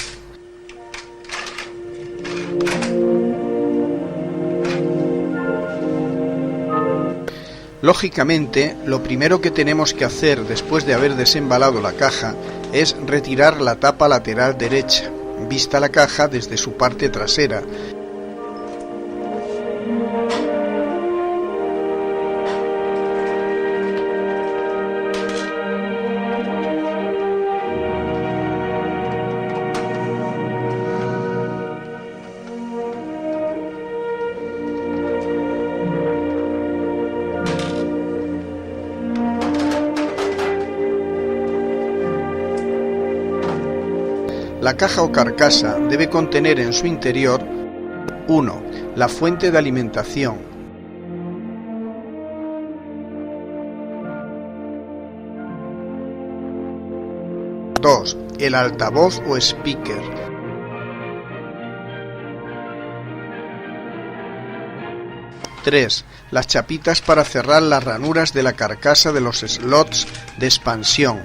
Lógicamente, lo primero que tenemos que hacer después de haber desembalado la caja es retirar la tapa lateral derecha, vista la caja desde su parte trasera. La caja o carcasa debe contener en su interior 1. La fuente de alimentación, 2. El altavoz o speaker, 3. Las chapitas para cerrar las ranuras de la carcasa de los slots de expansión,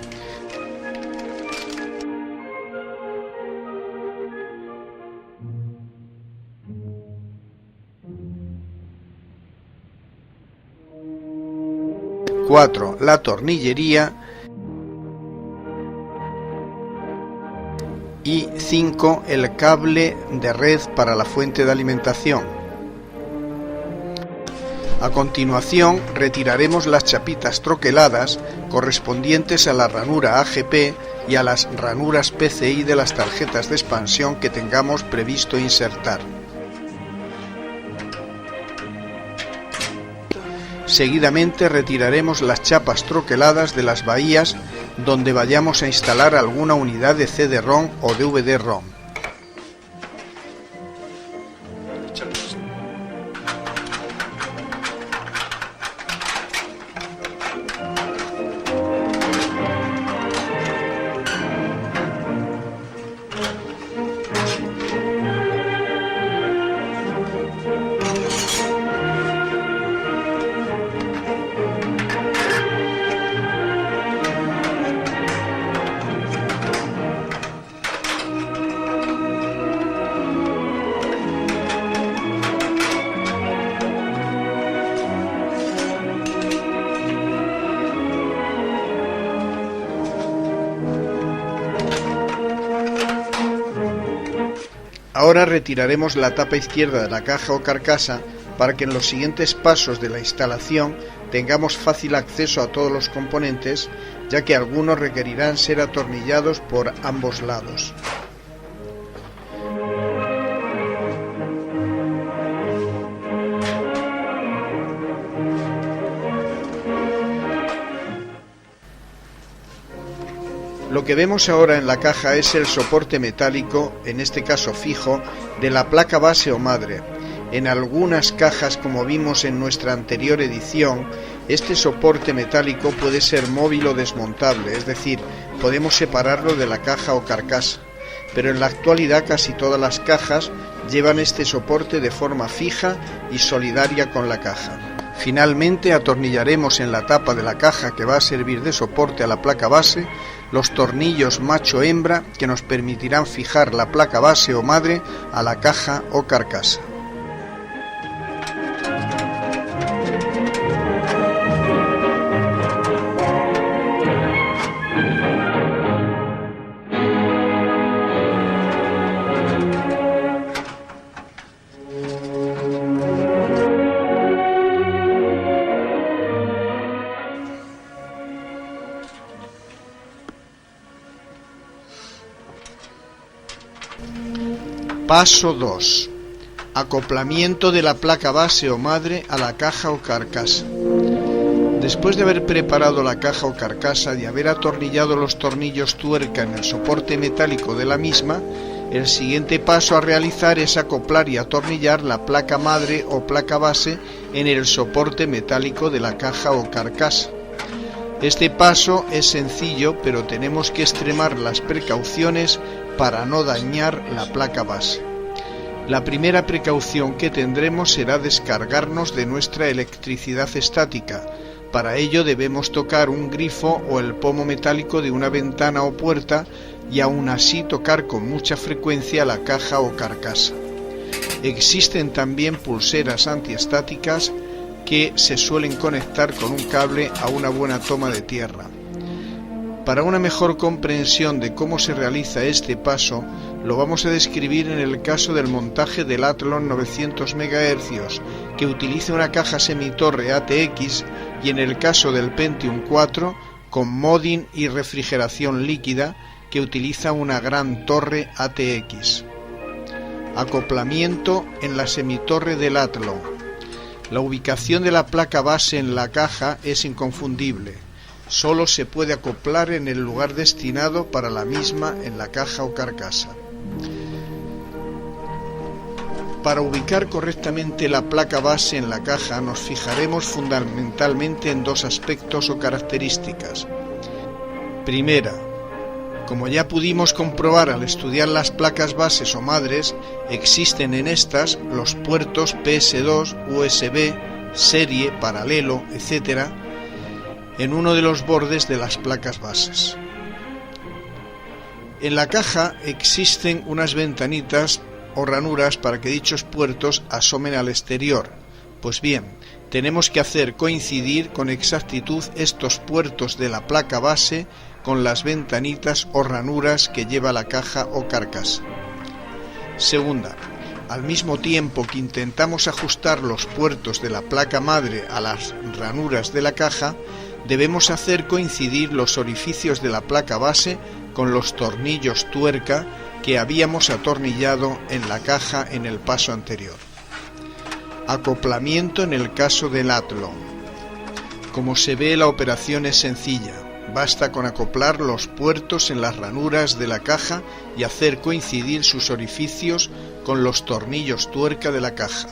4. La tornillería y 5. El cable de red para la fuente de alimentación. A continuación retiraremos las chapitas troqueladas correspondientes a la ranura AGP y a las ranuras PCI de las tarjetas de expansión que tengamos previsto insertar. Seguidamente retiraremos las chapas troqueladas de las bahías donde vayamos a instalar alguna unidad de CD-ROM o DVD-ROM. Ahora retiraremos la tapa izquierda de la caja o carcasa para que en los siguientes pasos de la instalación tengamos fácil acceso a todos los componentes, ya que algunos requerirán ser atornillados por ambos lados. Lo que vemos ahora en la caja es el soporte metálico, en este caso fijo, de la placa base o madre. En algunas cajas, como vimos en nuestra anterior edición, este soporte metálico puede ser móvil o desmontable, es decir, podemos separarlo de la caja o carcasa, pero en la actualidad casi todas las cajas llevan este soporte de forma fija y solidaria con la caja. Finalmente atornillaremos en la tapa de la caja que va a servir de soporte a la placa base los tornillos macho-hembra que nos permitirán fijar la placa base o madre a la caja o carcasa. Paso 2. Acoplamiento de la placa base o madre a la caja o carcasa. Después de haber preparado la caja o carcasa y haber atornillado los tornillos tuerca en el soporte metálico de la misma, el siguiente paso a realizar es acoplar y atornillar la placa madre o placa base en el soporte metálico de la caja o carcasa. Este paso es sencillo, pero tenemos que extremar las precauciones para no dañar la placa base. La primera precaución que tendremos será descargarnos de nuestra electricidad estática. Para ello debemos tocar un grifo o el pomo metálico de una ventana o puerta y aún así tocar con mucha frecuencia la caja o carcasa. Existen también pulseras antiestáticas que se suelen conectar con un cable a una buena toma de tierra. Para una mejor comprensión de cómo se realiza este paso, lo vamos a describir en el caso del montaje del Athlon 900 MHz, que utiliza una caja semitorre ATX, y en el caso del Pentium 4, con modding y refrigeración líquida, que utiliza una gran torre ATX. Acoplamiento en la semitorre del Athlon. La ubicación de la placa base en la caja es inconfundible. Solo se puede acoplar en el lugar destinado para la misma en la caja o carcasa. Para ubicar correctamente la placa base en la caja nos fijaremos fundamentalmente en dos aspectos o características. Primera, como ya pudimos comprobar al estudiar las placas bases o madres, existen en estas los puertos PS2, USB, serie, paralelo, etc., en uno de los bordes de las placas bases. En la caja existen unas ventanitas o ranuras para que dichos puertos asomen al exterior. Pues bien, tenemos que hacer coincidir con exactitud estos puertos de la placa base con las ventanitas o ranuras que lleva la caja o carcasa. Segunda, al mismo tiempo que intentamos ajustar los puertos de la placa madre a las ranuras de la caja, debemos hacer coincidir los orificios de la placa base con los tornillos tuerca que habíamos atornillado en la caja en el paso anterior. Acoplamiento en el caso del Athlon. Como se ve, la operación es sencilla. Basta con acoplar los puertos en las ranuras de la caja y hacer coincidir sus orificios con los tornillos tuerca de la caja.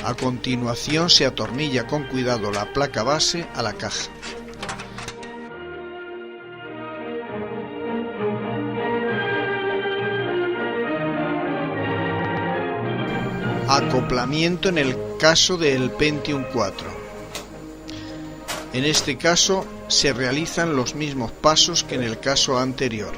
A continuación se atornilla con cuidado la placa base a la caja. Acoplamiento en el caso del Pentium 4. En este caso se realizan los mismos pasos que en el caso anterior.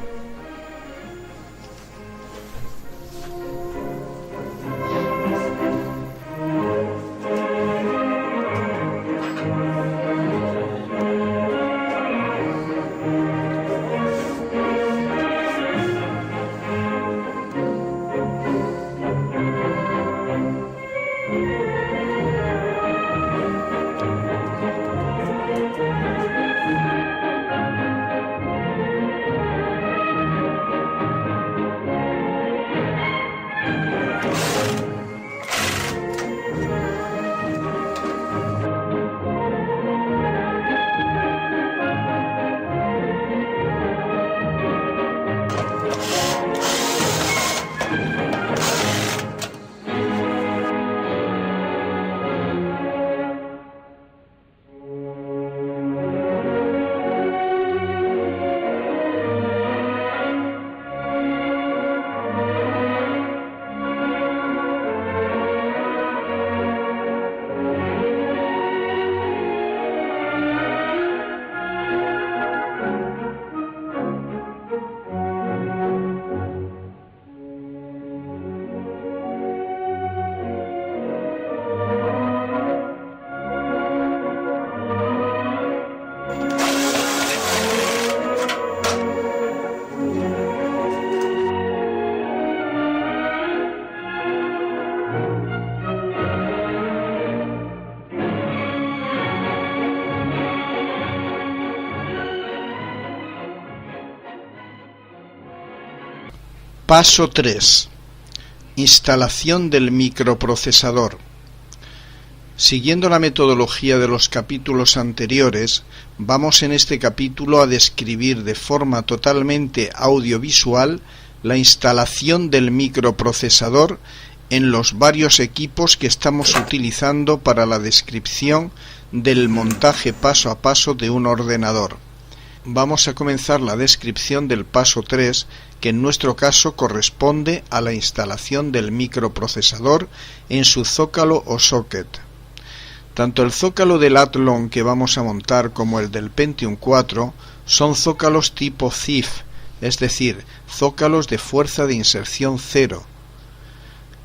Paso 3. Instalación del microprocesador. Siguiendo la metodología de los capítulos anteriores, vamos en este capítulo a describir de forma totalmente audiovisual la instalación del microprocesador en los varios equipos que estamos utilizando para la descripción del montaje paso a paso de un ordenador. Vamos a comenzar la descripción del paso 3, que en nuestro caso corresponde a la instalación del microprocesador en su zócalo o socket. Tanto el zócalo del Athlon que vamos a montar como el del Pentium 4 son zócalos tipo CIF, es decir, zócalos de fuerza de inserción 0.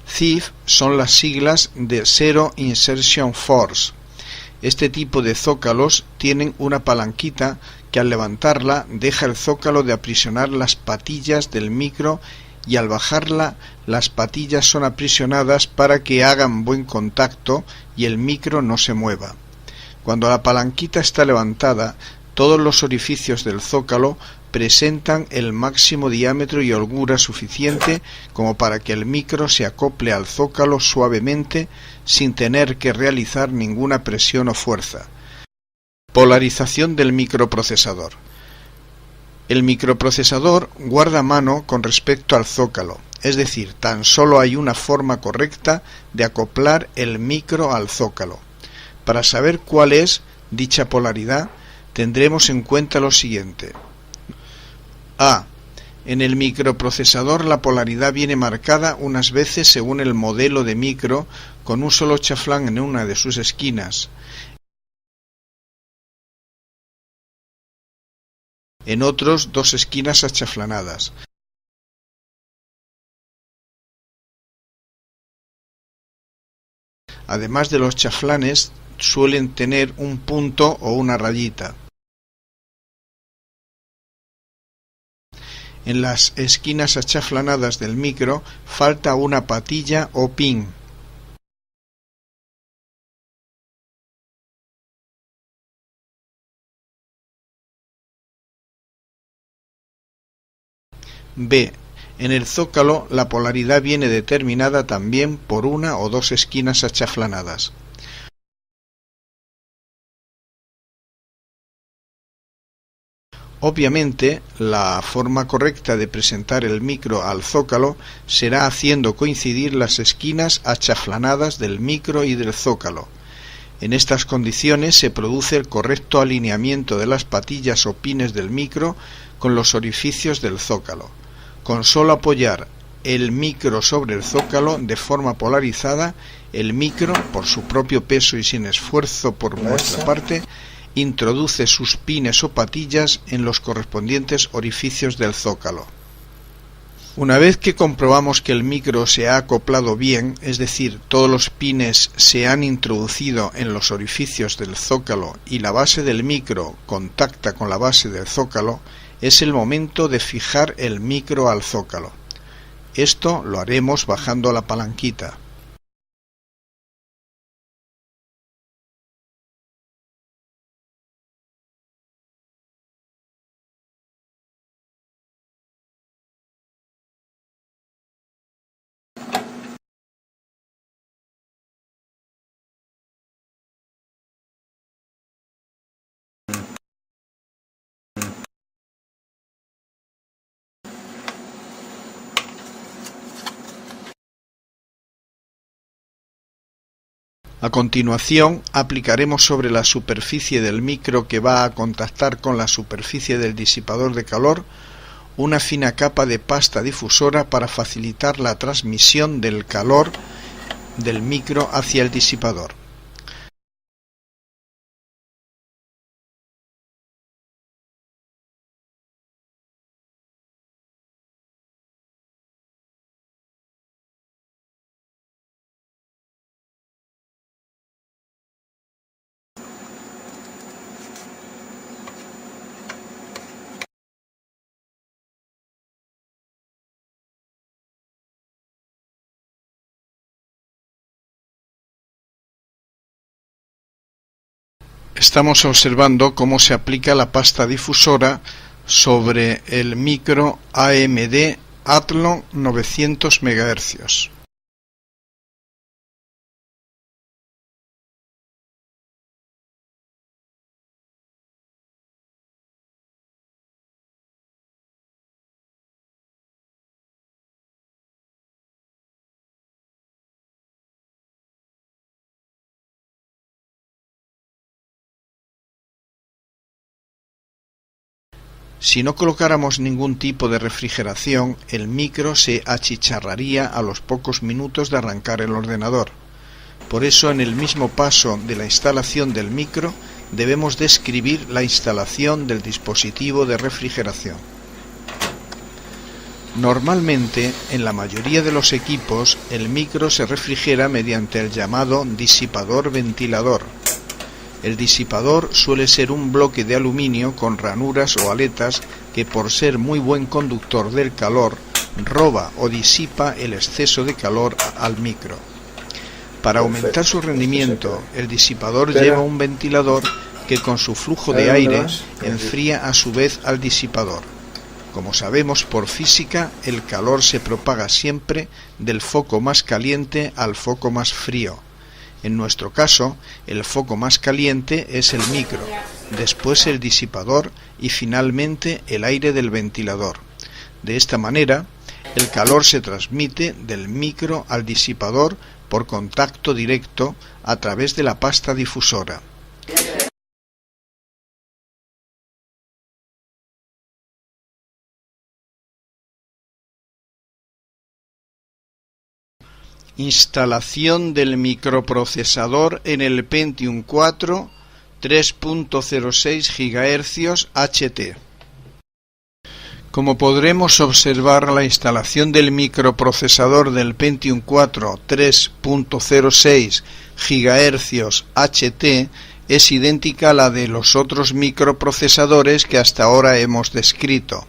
CIF son las siglas de Zero Insertion Force. Este tipo de zócalos tienen una palanquita que al levantarla deja el zócalo de aprisionar las patillas del micro y al bajarla las patillas son aprisionadas para que hagan buen contacto y el micro no se mueva. Cuando la palanquita está levantada, todos los orificios del zócalo presentan el máximo diámetro y holgura suficiente como para que el micro se acople al zócalo suavemente sin tener que realizar ninguna presión o fuerza. Polarización del microprocesador. El microprocesador guarda mano con respecto al zócalo, es decir, tan solo hay una forma correcta de acoplar el micro al zócalo. Para saber cuál es dicha polaridad, tendremos en cuenta lo siguiente. A. En el microprocesador la polaridad viene marcada unas veces según el modelo de micro con un solo chaflán en una de sus esquinas. En otros, dos esquinas achaflanadas. Además de los chaflanes, suelen tener un punto o una rayita. En las esquinas achaflanadas del micro falta una patilla o pin. B. En el zócalo la polaridad viene determinada también por una o dos esquinas achaflanadas. Obviamente, la forma correcta de presentar el micro al zócalo será haciendo coincidir las esquinas achaflanadas del micro y del zócalo. En estas condiciones se produce el correcto alineamiento de las patillas o pines del micro con los orificios del zócalo. Con solo apoyar el micro sobre el zócalo de forma polarizada, el micro, por su propio peso y sin esfuerzo por nuestra parte, introduce sus pines o patillas en los correspondientes orificios del zócalo. Una vez que comprobamos que el micro se ha acoplado bien, es decir, todos los pines se han introducido en los orificios del zócalo y la base del micro contacta con la base del zócalo, es el momento de fijar el micro al zócalo. Esto lo haremos bajando la palanquita. A continuación, aplicaremos sobre la superficie del micro que va a contactar con la superficie del disipador de calor una fina capa de pasta difusora para facilitar la transmisión del calor del micro hacia el disipador. Estamos observando cómo se aplica la pasta difusora sobre el micro AMD Athlon 900 MHz. Si no colocáramos ningún tipo de refrigeración, el micro se achicharraría a los pocos minutos de arrancar el ordenador. Por eso, en el mismo paso de la instalación del micro, debemos describir la instalación del dispositivo de refrigeración. Normalmente, en la mayoría de los equipos, el micro se refrigera mediante el llamado disipador-ventilador. El disipador suele ser un bloque de aluminio con ranuras o aletas que, por ser muy buen conductor del calor, roba o disipa el exceso de calor al micro. Para aumentar su rendimiento, el disipador lleva un ventilador que con su flujo de aire enfría a su vez al disipador. Como sabemos por física, el calor se propaga siempre del foco más caliente al foco más frío. En nuestro caso, el foco más caliente es el micro, después el disipador y finalmente el aire del ventilador. De esta manera, el calor se transmite del micro al disipador por contacto directo a través de la pasta difusora. Instalación del microprocesador en el Pentium 4 3.06 GHz HT. Como podremos observar, la instalación del microprocesador del Pentium 4 3.06 GHz HT es idéntica a la de los otros microprocesadores que hasta ahora hemos descrito.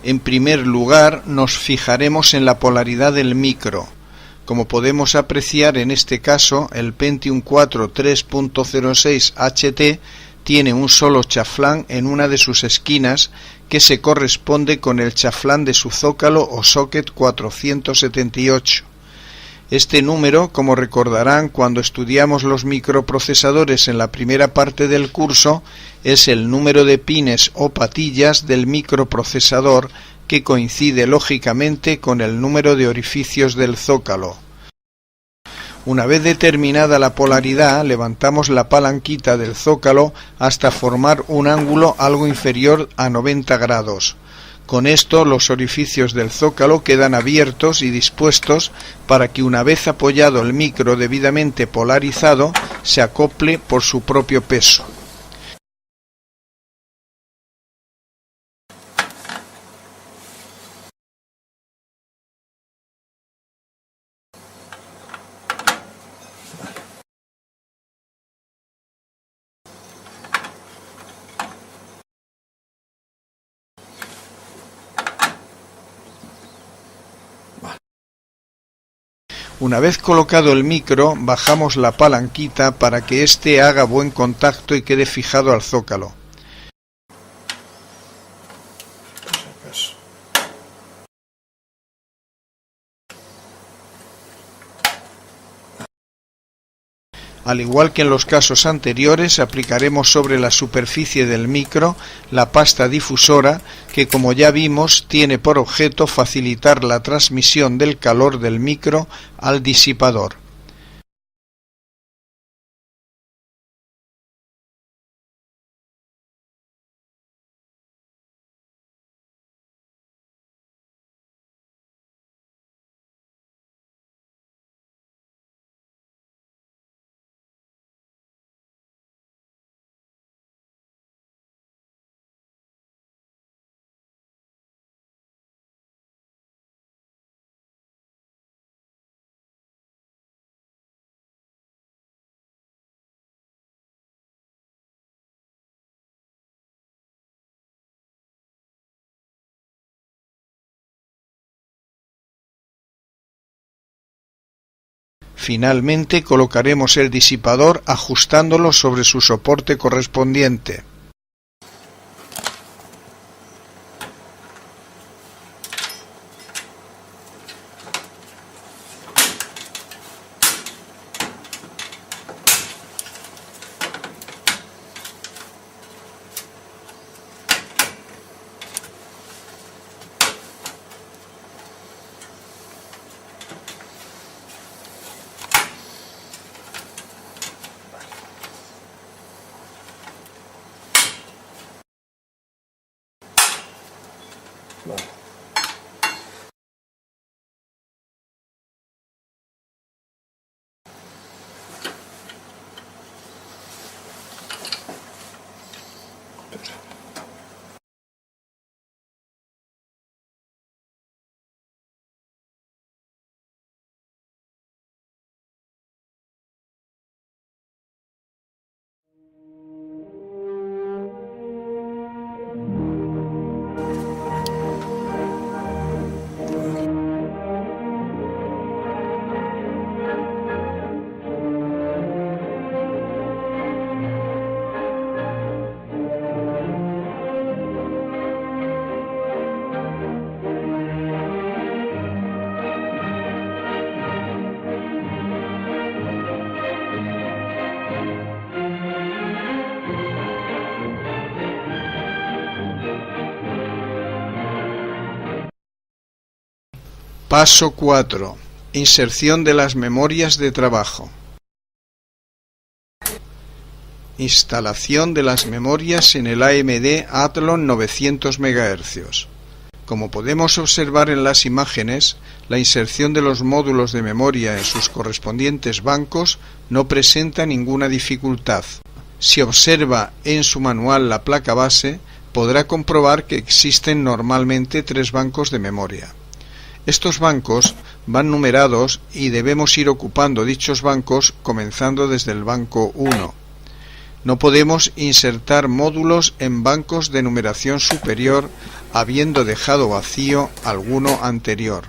En primer lugar, nos fijaremos en la polaridad del micro. Como podemos apreciar, en este caso, el Pentium 4 3.06 HT tiene un solo chaflán en una de sus esquinas que se corresponde con el chaflán de su zócalo o socket 478. Este número, como recordarán cuando estudiamos los microprocesadores en la primera parte del curso, es el número de pines o patillas del microprocesador, que coincide lógicamente con el número de orificios del zócalo. Una vez determinada la polaridad, levantamos la palanquita del zócalo hasta formar un ángulo algo inferior a 90 grados. Con esto, los orificios del zócalo quedan abiertos y dispuestos para que, una vez apoyado el micro debidamente polarizado, se acople por su propio peso. Una vez colocado el micro, bajamos la palanquita para que éste haga buen contacto y quede fijado al zócalo. Al igual que en los casos anteriores, aplicaremos sobre la superficie del micro la pasta difusora que, como ya vimos, tiene por objeto facilitar la transmisión del calor del micro al disipador. Finalmente colocaremos el disipador ajustándolo sobre su soporte correspondiente. Vale. Paso 4. Inserción de las memorias de trabajo. Instalación de las memorias en el AMD Athlon 900 MHz. Como podemos observar en las imágenes, la inserción de los módulos de memoria en sus correspondientes bancos no presenta ninguna dificultad. Si observa en su manual la placa base, podrá comprobar que existen normalmente 3 bancos de memoria. Estos bancos van numerados y debemos ir ocupando dichos bancos comenzando desde el banco 1. No podemos insertar módulos en bancos de numeración superior habiendo dejado vacío alguno anterior.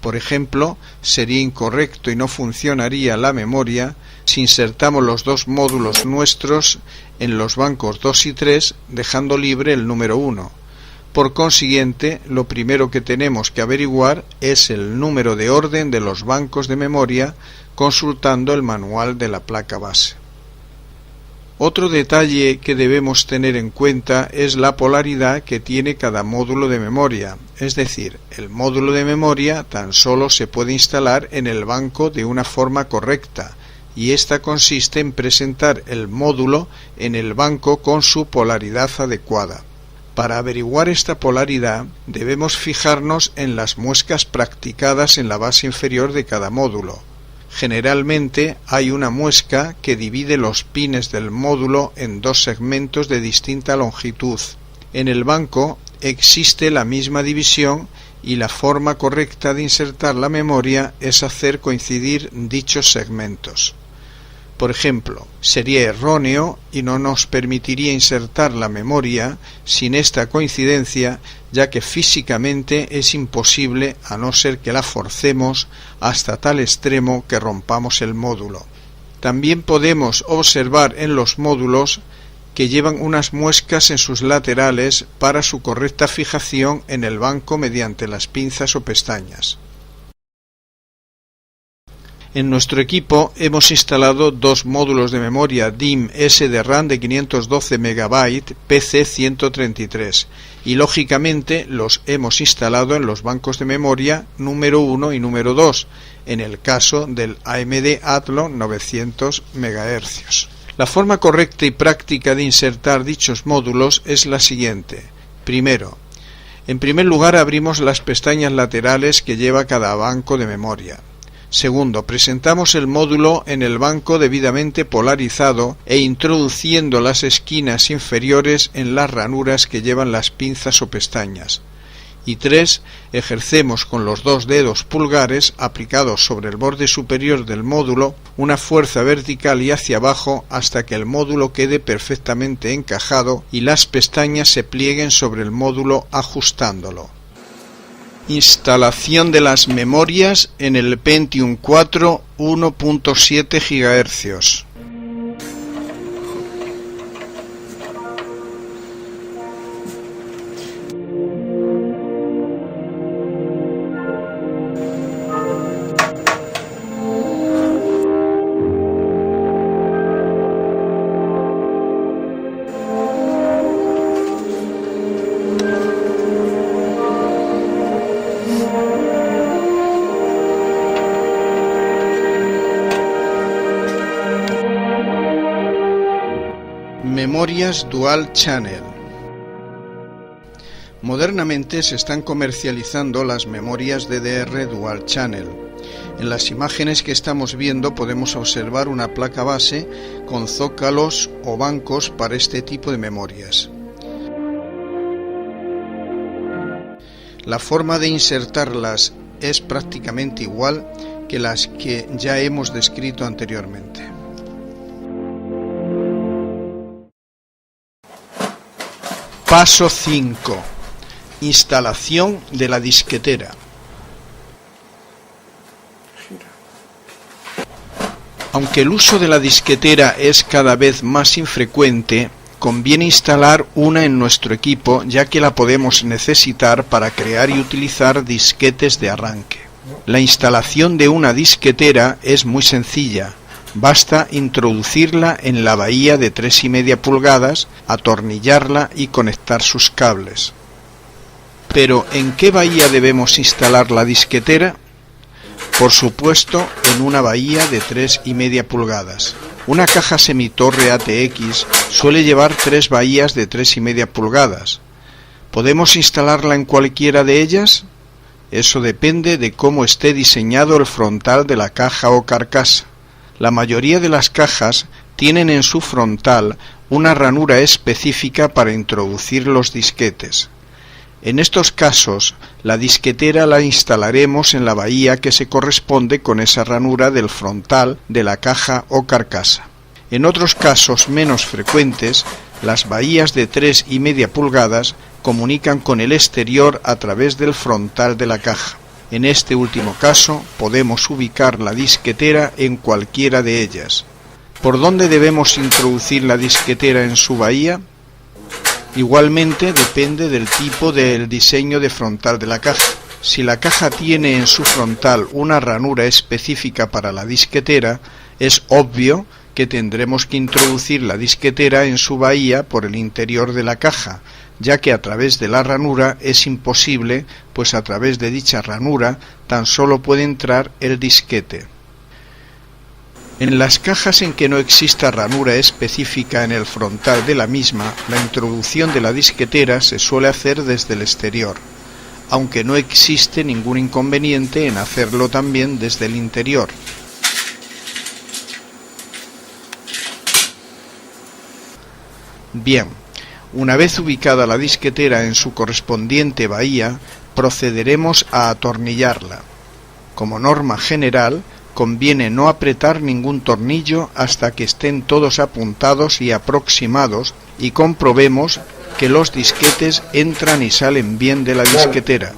Por ejemplo, sería incorrecto y no funcionaría la memoria si insertamos los 2 módulos nuestros en los bancos 2 y 3 dejando libre el número 1. Por consiguiente, lo primero que tenemos que averiguar es el número de orden de los bancos de memoria consultando el manual de la placa base. Otro detalle que debemos tener en cuenta es la polaridad que tiene cada módulo de memoria, es decir, el módulo de memoria tan solo se puede instalar en el banco de una forma correcta, y esta consiste en presentar el módulo en el banco con su polaridad adecuada. Para averiguar esta polaridad debemos fijarnos en las muescas practicadas en la base inferior de cada módulo. Generalmente hay una muesca que divide los pines del módulo en 2 segmentos de distinta longitud. En el banco existe la misma división y la forma correcta de insertar la memoria es hacer coincidir dichos segmentos. Por ejemplo, sería erróneo y no nos permitiría insertar la memoria sin esta coincidencia, ya que físicamente es imposible a no ser que la forcemos hasta tal extremo que rompamos el módulo. También podemos observar en los módulos que llevan unas muescas en sus laterales para su correcta fijación en el banco mediante las pinzas o pestañas. En nuestro equipo hemos instalado 2 módulos de memoria DIMM SDRAM de 512 MB PC133 y lógicamente los hemos instalado en los bancos de memoria número 1 y número 2, en el caso del AMD Athlon 900 MHz. La forma correcta y práctica de insertar dichos módulos es la siguiente. Primero, en primer lugar abrimos las pestañas laterales que lleva cada banco de memoria. Segundo, presentamos el módulo en el banco debidamente polarizado e introduciendo las esquinas inferiores en las ranuras que llevan las pinzas o pestañas. Y 3. Ejercemos con los 2 dedos pulgares aplicados sobre el borde superior del módulo una fuerza vertical y hacia abajo hasta que el módulo quede perfectamente encajado y las pestañas se plieguen sobre el módulo ajustándolo. Instalación de las memorias en el Pentium 4 1.7 GHz. Memorias Dual Channel. Modernamente se están comercializando las memorias DDR Dual Channel. En las imágenes que estamos viendo podemos observar una placa base con zócalos o bancos para este tipo de memorias. La forma de insertarlas es prácticamente igual que las que ya hemos descrito anteriormente. Paso 5. Instalación de la disquetera. Aunque el uso de la disquetera es cada vez más infrecuente, conviene instalar una en nuestro equipo, ya que la podemos necesitar para crear y utilizar disquetes de arranque. La instalación de una disquetera es muy sencilla. Basta introducirla en la bahía de 3,5 pulgadas, atornillarla y conectar sus cables. Pero, ¿en qué bahía debemos instalar la disquetera? Por supuesto, en una bahía de 3,5 pulgadas. Una caja semitorre ATX suele llevar 3 bahías de 3,5 pulgadas. ¿Podemos instalarla en cualquiera de ellas? Eso depende de cómo esté diseñado el frontal de la caja o carcasa. La mayoría de las cajas tienen en su frontal una ranura específica para introducir los disquetes. En estos casos, la disquetera la instalaremos en la bahía que se corresponde con esa ranura del frontal de la caja o carcasa. En otros casos menos frecuentes, las bahías de 3,5 pulgadas comunican con el exterior a través del frontal de la caja. En este último caso, podemos ubicar la disquetera en cualquiera de ellas. ¿Por dónde debemos introducir la disquetera en su bahía? Igualmente depende del tipo del diseño de frontal de la caja. Si la caja tiene en su frontal una ranura específica para la disquetera, es obvio que tendremos que introducir la disquetera en su bahía por el interior de la caja, ya que a través de la ranura es imposible, pues a través de dicha ranura tan solo puede entrar el disquete. En las cajas en que no exista ranura específica en el frontal de la misma, la introducción de la disquetera se suele hacer desde el exterior, aunque no existe ningún inconveniente en hacerlo también desde el interior. Bien, una vez ubicada la disquetera en su correspondiente bahía, procederemos a atornillarla. Como norma general, conviene no apretar ningún tornillo hasta que estén todos apuntados y aproximados y comprobemos que los disquetes entran y salen bien de la disquetera.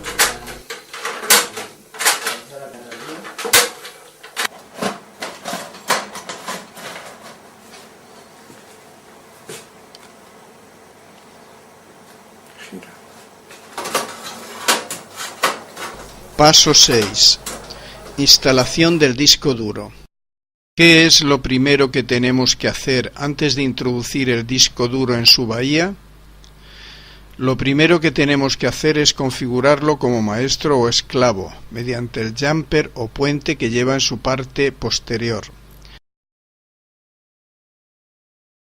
Paso 6. Instalación del disco duro. ¿Qué es lo primero que tenemos que hacer antes de introducir el disco duro en su bahía? Lo primero que tenemos que hacer es configurarlo como maestro o esclavo, mediante el jumper o puente que lleva en su parte posterior.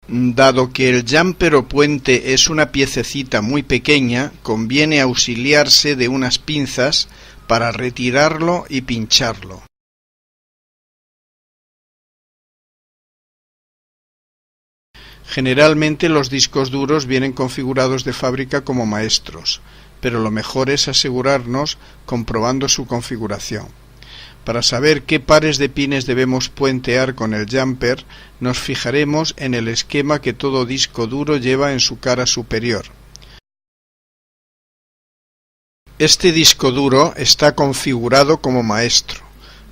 Dado que el jumper o puente es una piececita muy pequeña, conviene auxiliarse de unas pinzas para retirarlo y pincharlo. Generalmente los discos duros vienen configurados de fábrica como maestros, pero lo mejor es asegurarnos comprobando su configuración. Para saber qué pares de pines debemos puentear con el jumper, nos fijaremos en el esquema que todo disco duro lleva en su cara superior. Este disco duro está configurado como maestro,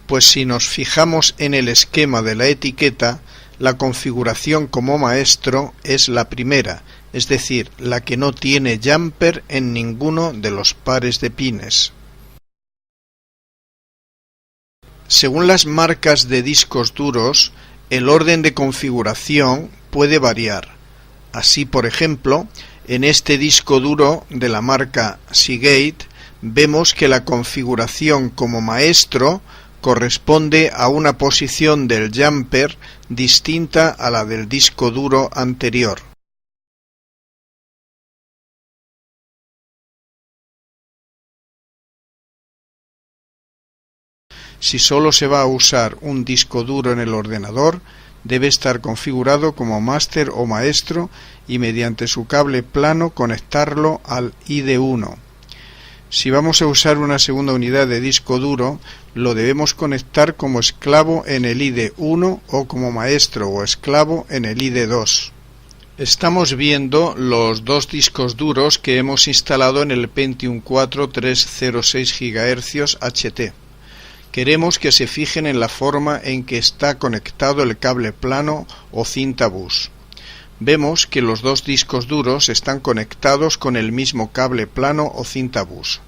pues si nos fijamos en el esquema de la etiqueta, la configuración como maestro es la primera, es decir, la que no tiene jumper en ninguno de los pares de pines. Según las marcas de discos duros, el orden de configuración puede variar. Así, por ejemplo, en este disco duro de la marca Seagate, vemos que la configuración como maestro corresponde a una posición del jumper distinta a la del disco duro anterior. Si solo se va a usar un disco duro en el ordenador, debe estar configurado como máster o maestro y mediante su cable plano conectarlo al ID1. Si vamos a usar una segunda unidad de disco duro, lo debemos conectar como esclavo en el ID1 o como maestro o esclavo en el ID2. Estamos viendo los dos discos duros que hemos instalado en el Pentium 4 306 GHz HT. Queremos que se fijen en la forma en que está conectado el cable plano o cinta bus. Vemos que los dos discos duros están conectados con el mismo cable plano o cinta bus.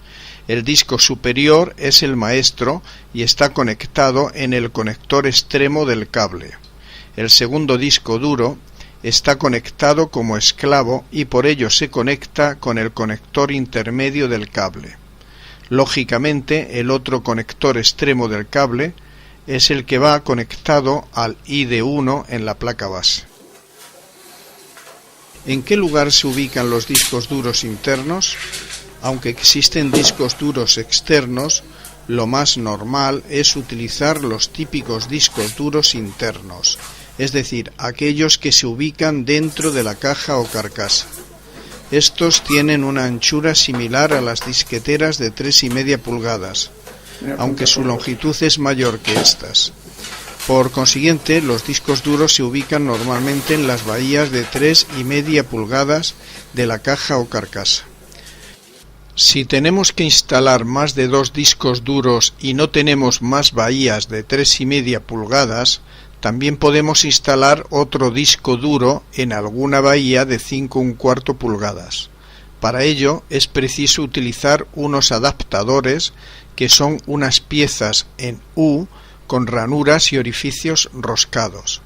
El disco superior es el maestro y está conectado en el conector extremo del cable. El segundo disco duro está conectado como esclavo y por ello se conecta con el conector intermedio del cable. Lógicamente, el otro conector extremo del cable es el que va conectado al ID1 en la placa base. ¿En qué lugar se ubican los discos duros internos? Aunque existen discos duros externos, lo más normal es utilizar los típicos discos duros internos, es decir, aquellos que se ubican dentro de la caja o carcasa. Estos tienen una anchura similar a las disqueteras de 3,5 pulgadas, aunque su longitud es mayor que estas. Por consiguiente, los discos duros se ubican normalmente en las bahías de 3,5 pulgadas de la caja o carcasa. Si tenemos que instalar más de 2 discos duros y no tenemos más bahías de 3,5 pulgadas, también podemos instalar otro disco duro en alguna bahía de 5,25 pulgadas. Para ello es preciso utilizar unos adaptadores que son unas piezas en U con ranuras y orificios roscados.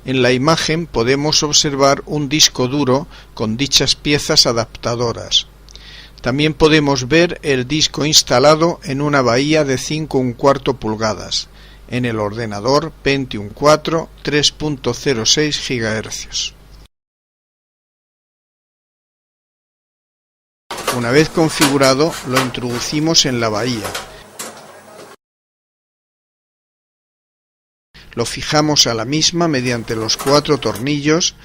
En la imagen podemos observar un disco duro con dichas piezas adaptadoras. También podemos ver el disco instalado en una bahía de 5,25 pulgadas, en el ordenador Pentium 4 3.06 GHz. Una vez configurado, lo introducimos en la bahía. Lo fijamos a la misma mediante los 4 tornillos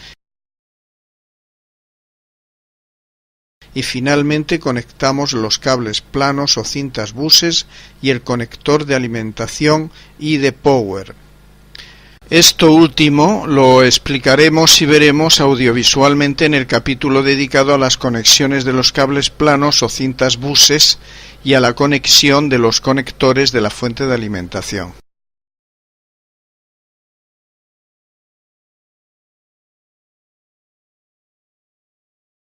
y finalmente conectamos los cables planos o cintas buses y el conector de alimentación y de power. Esto último lo explicaremos y veremos audiovisualmente en el capítulo dedicado a las conexiones de los cables planos o cintas buses y a la conexión de los conectores de la fuente de alimentación.